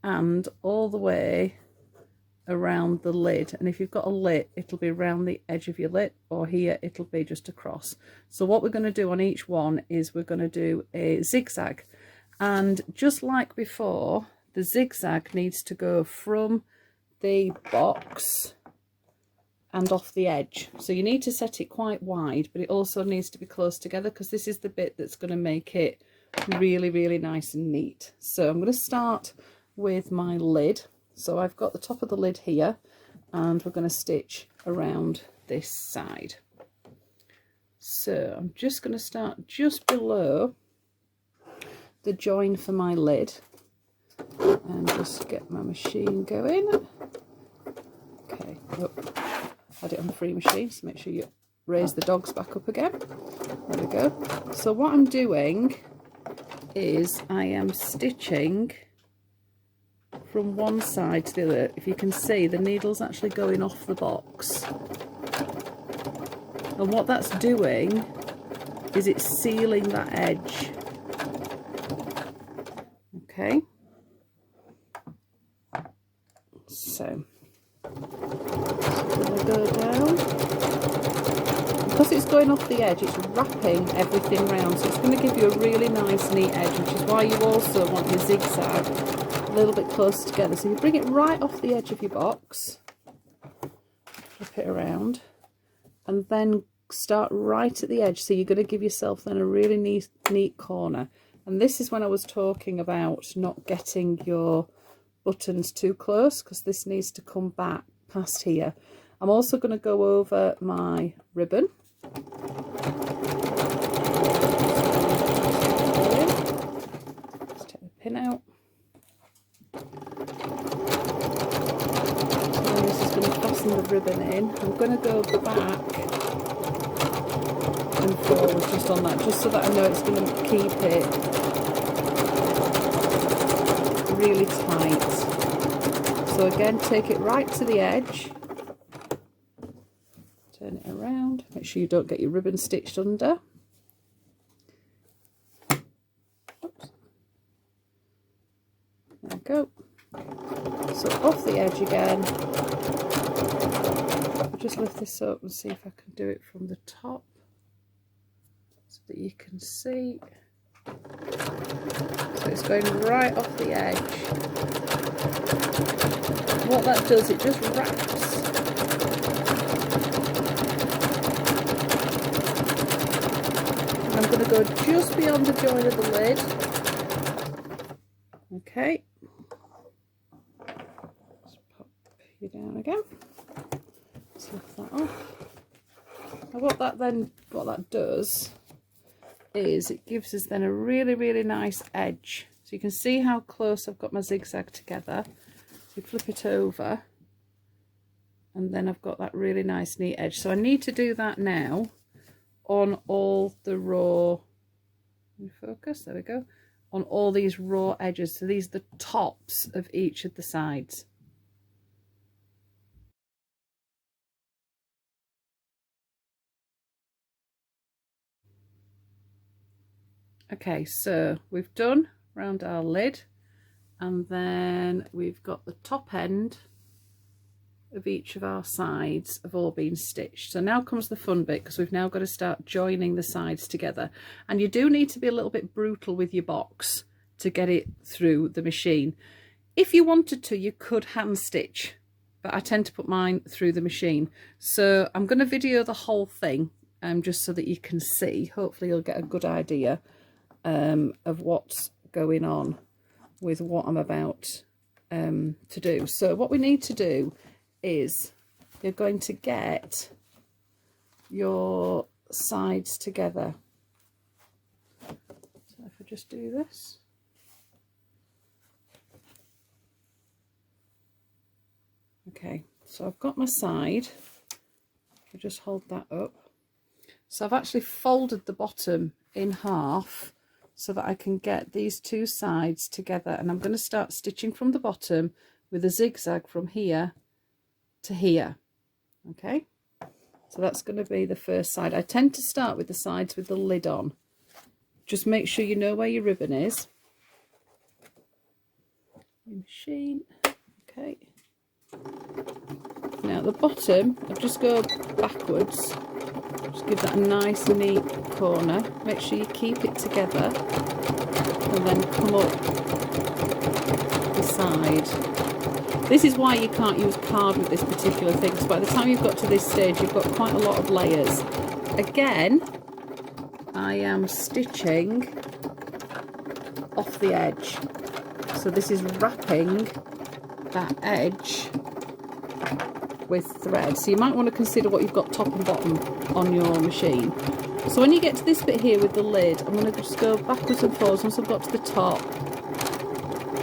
and all the way around the lid. And if you've got a lid, it'll be around the edge of your lid, or here it'll be just across. So what we're going to do on each one is we're going to do a zigzag, And just like before, the zigzag needs to go from the box and off the edge. So you need to set it quite wide, but it also needs to be close together, because this is the bit that's going to make it really, really nice and neat. So I'm going to start with my lid. So I've got the top of the lid here, and we're going to stitch around this side. So I'm just going to start just below the join for my lid and just get my machine going. Okay, oh, had it on the free machine, so make sure you raise the dogs back up again. There we go. So what I'm doing is I am stitching from one side to the other. If you can see, the needle's actually going off the box, and what that's doing is it's sealing that edge. Okay, so I'm going to go down. Because it's going off the edge, it's wrapping everything round, so it's going to give you a really nice neat edge, which is why you also want your zigzag a little bit closer together. So you bring it right off the edge of your box, flip it around, and then start right at the edge. So you're going to give yourself then a really neat corner. And this is when I was talking about not getting your buttons too close, because this needs to come back past here. I'm also going to go over my ribbon. Let's take the pin out. And this is going to fasten the ribbon in. I'm going to go back and forward just on that, just so that I know it's going to keep it really tight. So again, take it right to the edge, turn it around, make sure you don't get your ribbon stitched under. Oops. There we go. So off the edge again. I'll just lift this up and see if I can do it from the top so that you can see. So it's going right off the edge. What that does, it just wraps. And I'm going to go just beyond the join of the lid. Okay. Let's pop you down again. Let's lift that off. And what that does is it gives us then a really, really nice edge. So you can see how close I've got my zigzag together. So you flip it over, and then I've got that really nice neat edge. So I need to do that now on all the raw, focus, there we go, on all these raw edges. So these are the tops of each of the sides. Okay, so we've done around our lid, and then we've got the top end of each of our sides have all been stitched. So now comes the fun bit, because we've now got to start joining the sides together. And you do need to be a little bit brutal with your box to get it through the machine. If you wanted to, you could hand stitch, but I tend to put mine through the machine. So I'm going to video the whole thing just so that you can see. Hopefully you'll get a good idea of what's going on with what I'm about to do. So what we need to do is you're going to get your sides together. So if I just do this. Okay, so I've got my side. I'll just hold that up. So I've actually folded the bottom in half so that I can get these two sides together, and I'm going to start stitching from the bottom with a zigzag from here to here. Okay, so that's going to be the first side. I tend to start with the sides with the lid on. Just make sure you know where your ribbon is. Machine. Okay, now at the bottom I just go backwards Just give that a nice neat corner. Make sure you keep it together and then come up the side. This is why you can't use card with this particular thing, because by the time you've got to this stage you've got quite a lot of layers. Again, I am stitching off the edge, so this is wrapping that edge with thread. So you might want to consider what you've got top and bottom on your machine. So when you get to this bit here with the lid, I'm going to just go backwards and forwards. Once I've got to the top,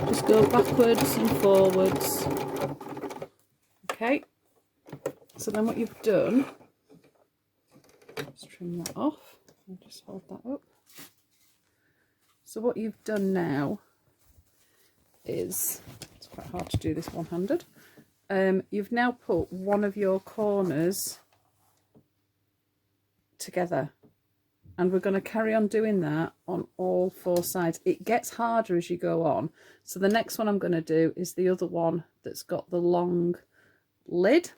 just go backwards and forwards. Okay, so then what you've done, let's trim that off and just hold that up. So what you've done now is, it's quite hard to do this one-handed, you've now put one of your corners together, and we're going to carry on doing that on all four sides. It gets harder as you go on, so the next one I'm going to do is the other one that's got the long lid.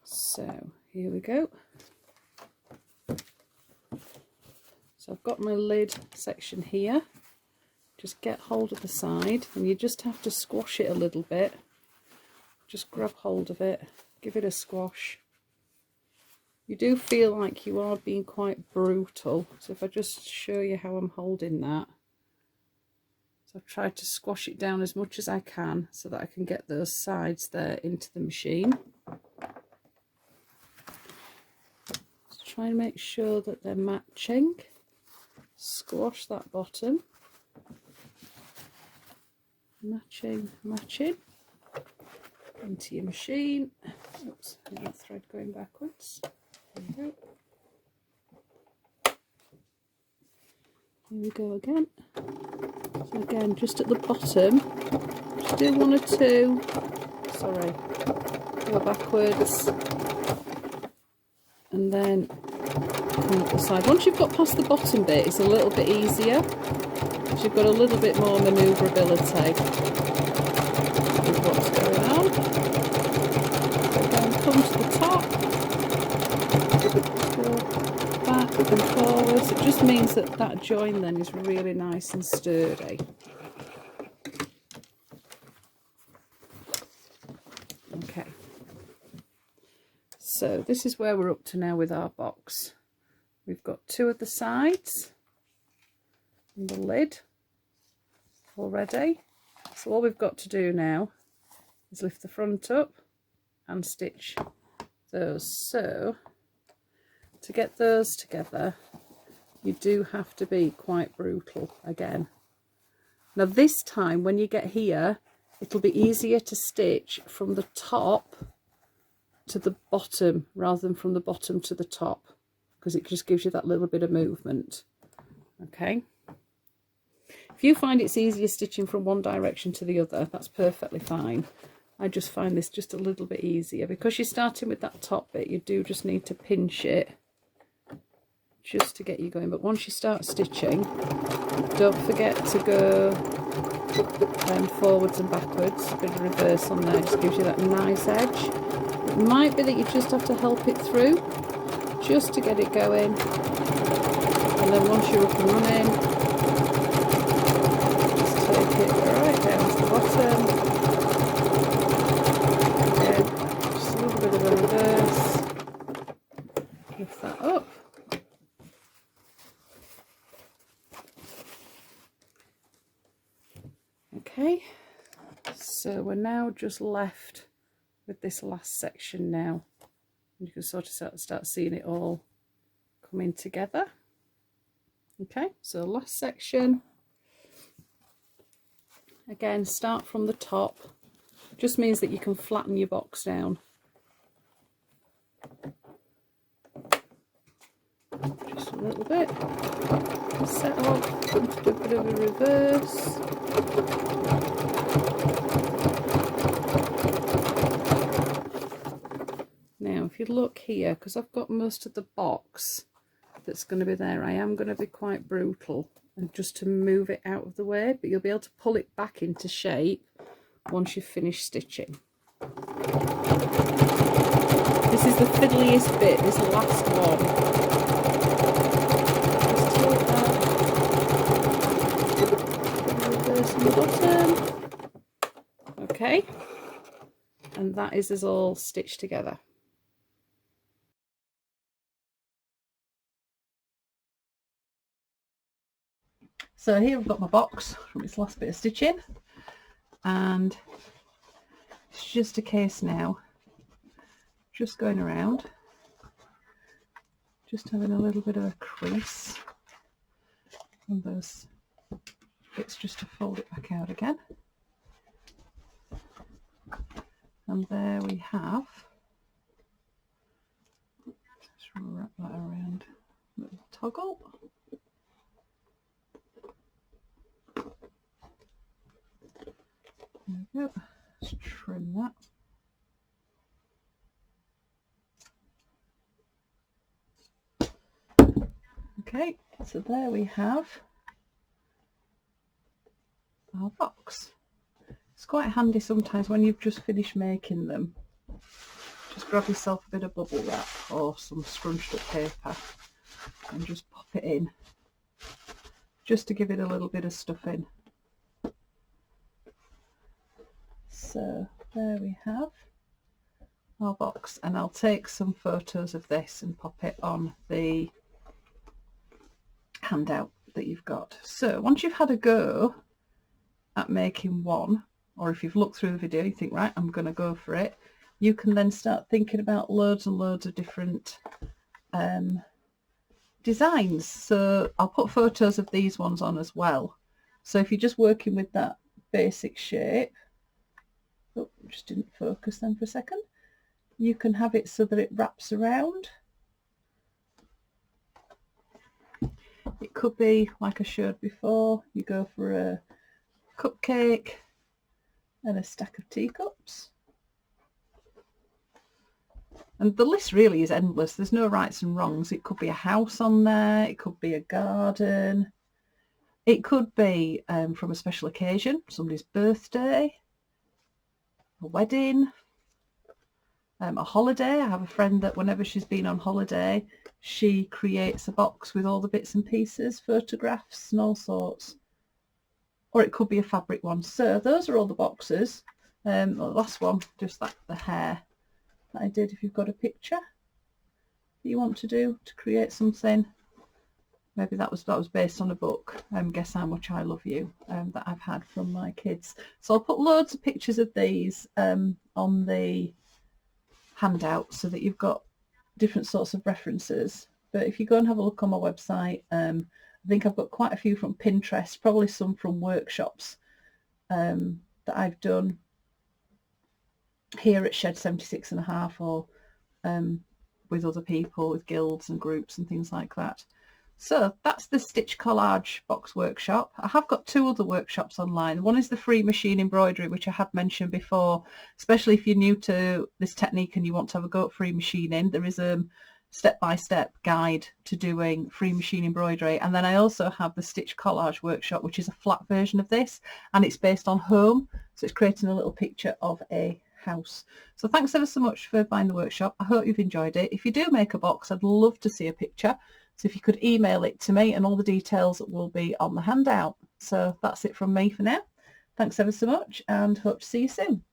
So here we go. So I've got my lid section here. Just get hold of the side, and you just have to squash it a little bit. Just grab hold of it, give it a squash. You do feel like you are being quite brutal, so if I just show you how I'm holding that. So I've tried to squash it down as much as I can so that I can get those sides there into the machine. Just try and make sure that they're matching. Squash that bottom. Matching, matching into your machine. Oops, that thread going backwards. There we go. Here we go again. So again, just at the bottom, just do one or two. Sorry, go backwards, and then come up the side. Once you've got past the bottom bit, it's a little bit easier. You've got a little bit more manoeuvrability with what's going on. Then come to the top, go back and forwards. It just means that that join then is really nice and sturdy. Okay, so this is where we're up to now with our box. We've got two of the sides and the lid already, so all we've got to do now is lift the front up and stitch those. So to get those together you do have to be quite brutal again. Now this time when you get here it'll be easier to stitch from the top to the bottom rather than from the bottom to the top, because it just gives you that little bit of movement. Okay, if you find it's easier stitching from one direction to the other, that's perfectly fine. I just find this just a little bit easier. Because you're starting with that top bit, you do just need to pinch it just to get you going. But once you start stitching, don't forget to go forwards and backwards. A bit of reverse on there just gives you that nice edge. It might be that you just have to help it through just to get it going, and then once you're up and running, take it right down to the bottom. Again, just a little bit of a reverse. Lift that up. Okay, so we're now just left with this last section now. You can sort of start seeing it all coming together. Okay, so last section. Again, start from the top. Just means that you can flatten your box down. Just a little bit. Set off, do a bit of a reverse. Now, if you look here, because I've got most of the box that's going to be there, I am going to be quite brutal and just to move it out of the way, but you'll be able to pull it back into shape once you've finished stitching. This This is the fiddliest bit, this last one. Just take that, reverse on the bottom. Okay, and that is us all stitched together. So here I've got my box from its last bit of stitching, and it's just a case now, just going around, just having a little bit of a crease on those bits just to fold it back out again. And there we have, just wrap that around the toggle. There we go. Let's trim that. Okay, so there we have our box. It's quite handy sometimes when you've just finished making them. Just grab yourself a bit of bubble wrap or some scrunched up paper and just pop it in, just to give it a little bit of stuffing. So there we have our box, and I'll take some photos of this and pop it on the handout that you've got. So once you've had a go at making one, or if you've looked through the video you think, right, I'm going to go for it, you can then start thinking about loads and loads of different designs. So I'll put photos of these ones on as well. So if you're just working with that basic shape, oh, just didn't focus then for a second, you can have it so that it wraps around. It could be, like I showed before, you go for a cupcake and a stack of teacups. And the list really is endless. There's no rights and wrongs. It could be a house on there, it could be a garden, it could be from a special occasion, somebody's birthday, a wedding, a holiday. I have a friend that whenever she's been on holiday, she creates a box with all the bits and pieces, photographs and all sorts. Or it could be a fabric one. So those are all the boxes. The last one, just like the hair that I did. If you've got a picture that you want to do to create something, maybe that was based on a book, Guess How Much I Love You, that I've had from my kids. So I'll put loads of pictures of these on the handout so that you've got different sorts of references. But if you go and have a look on my website, I think I've got quite a few from Pinterest, probably some from workshops that I've done here at Shed 76.5 or with other people, with guilds and groups and things like that. So that's the Stitch Collage box workshop. I have got two other workshops online. One is the free machine embroidery, which I have mentioned before, especially if you're new to this technique and you want to have a go at free machining. There is a step-by-step guide to doing free machine embroidery. And then I also have the Stitch Collage workshop, which is a flat version of this, and it's based on home. So it's creating a little picture of a house. So thanks ever so much for buying the workshop. I hope you've enjoyed it. If you do make a box, I'd love to see a picture. So if you could email it to me, and all the details will be on the handout. So that's it from me for now. Thanks ever so much, and hope to see you soon.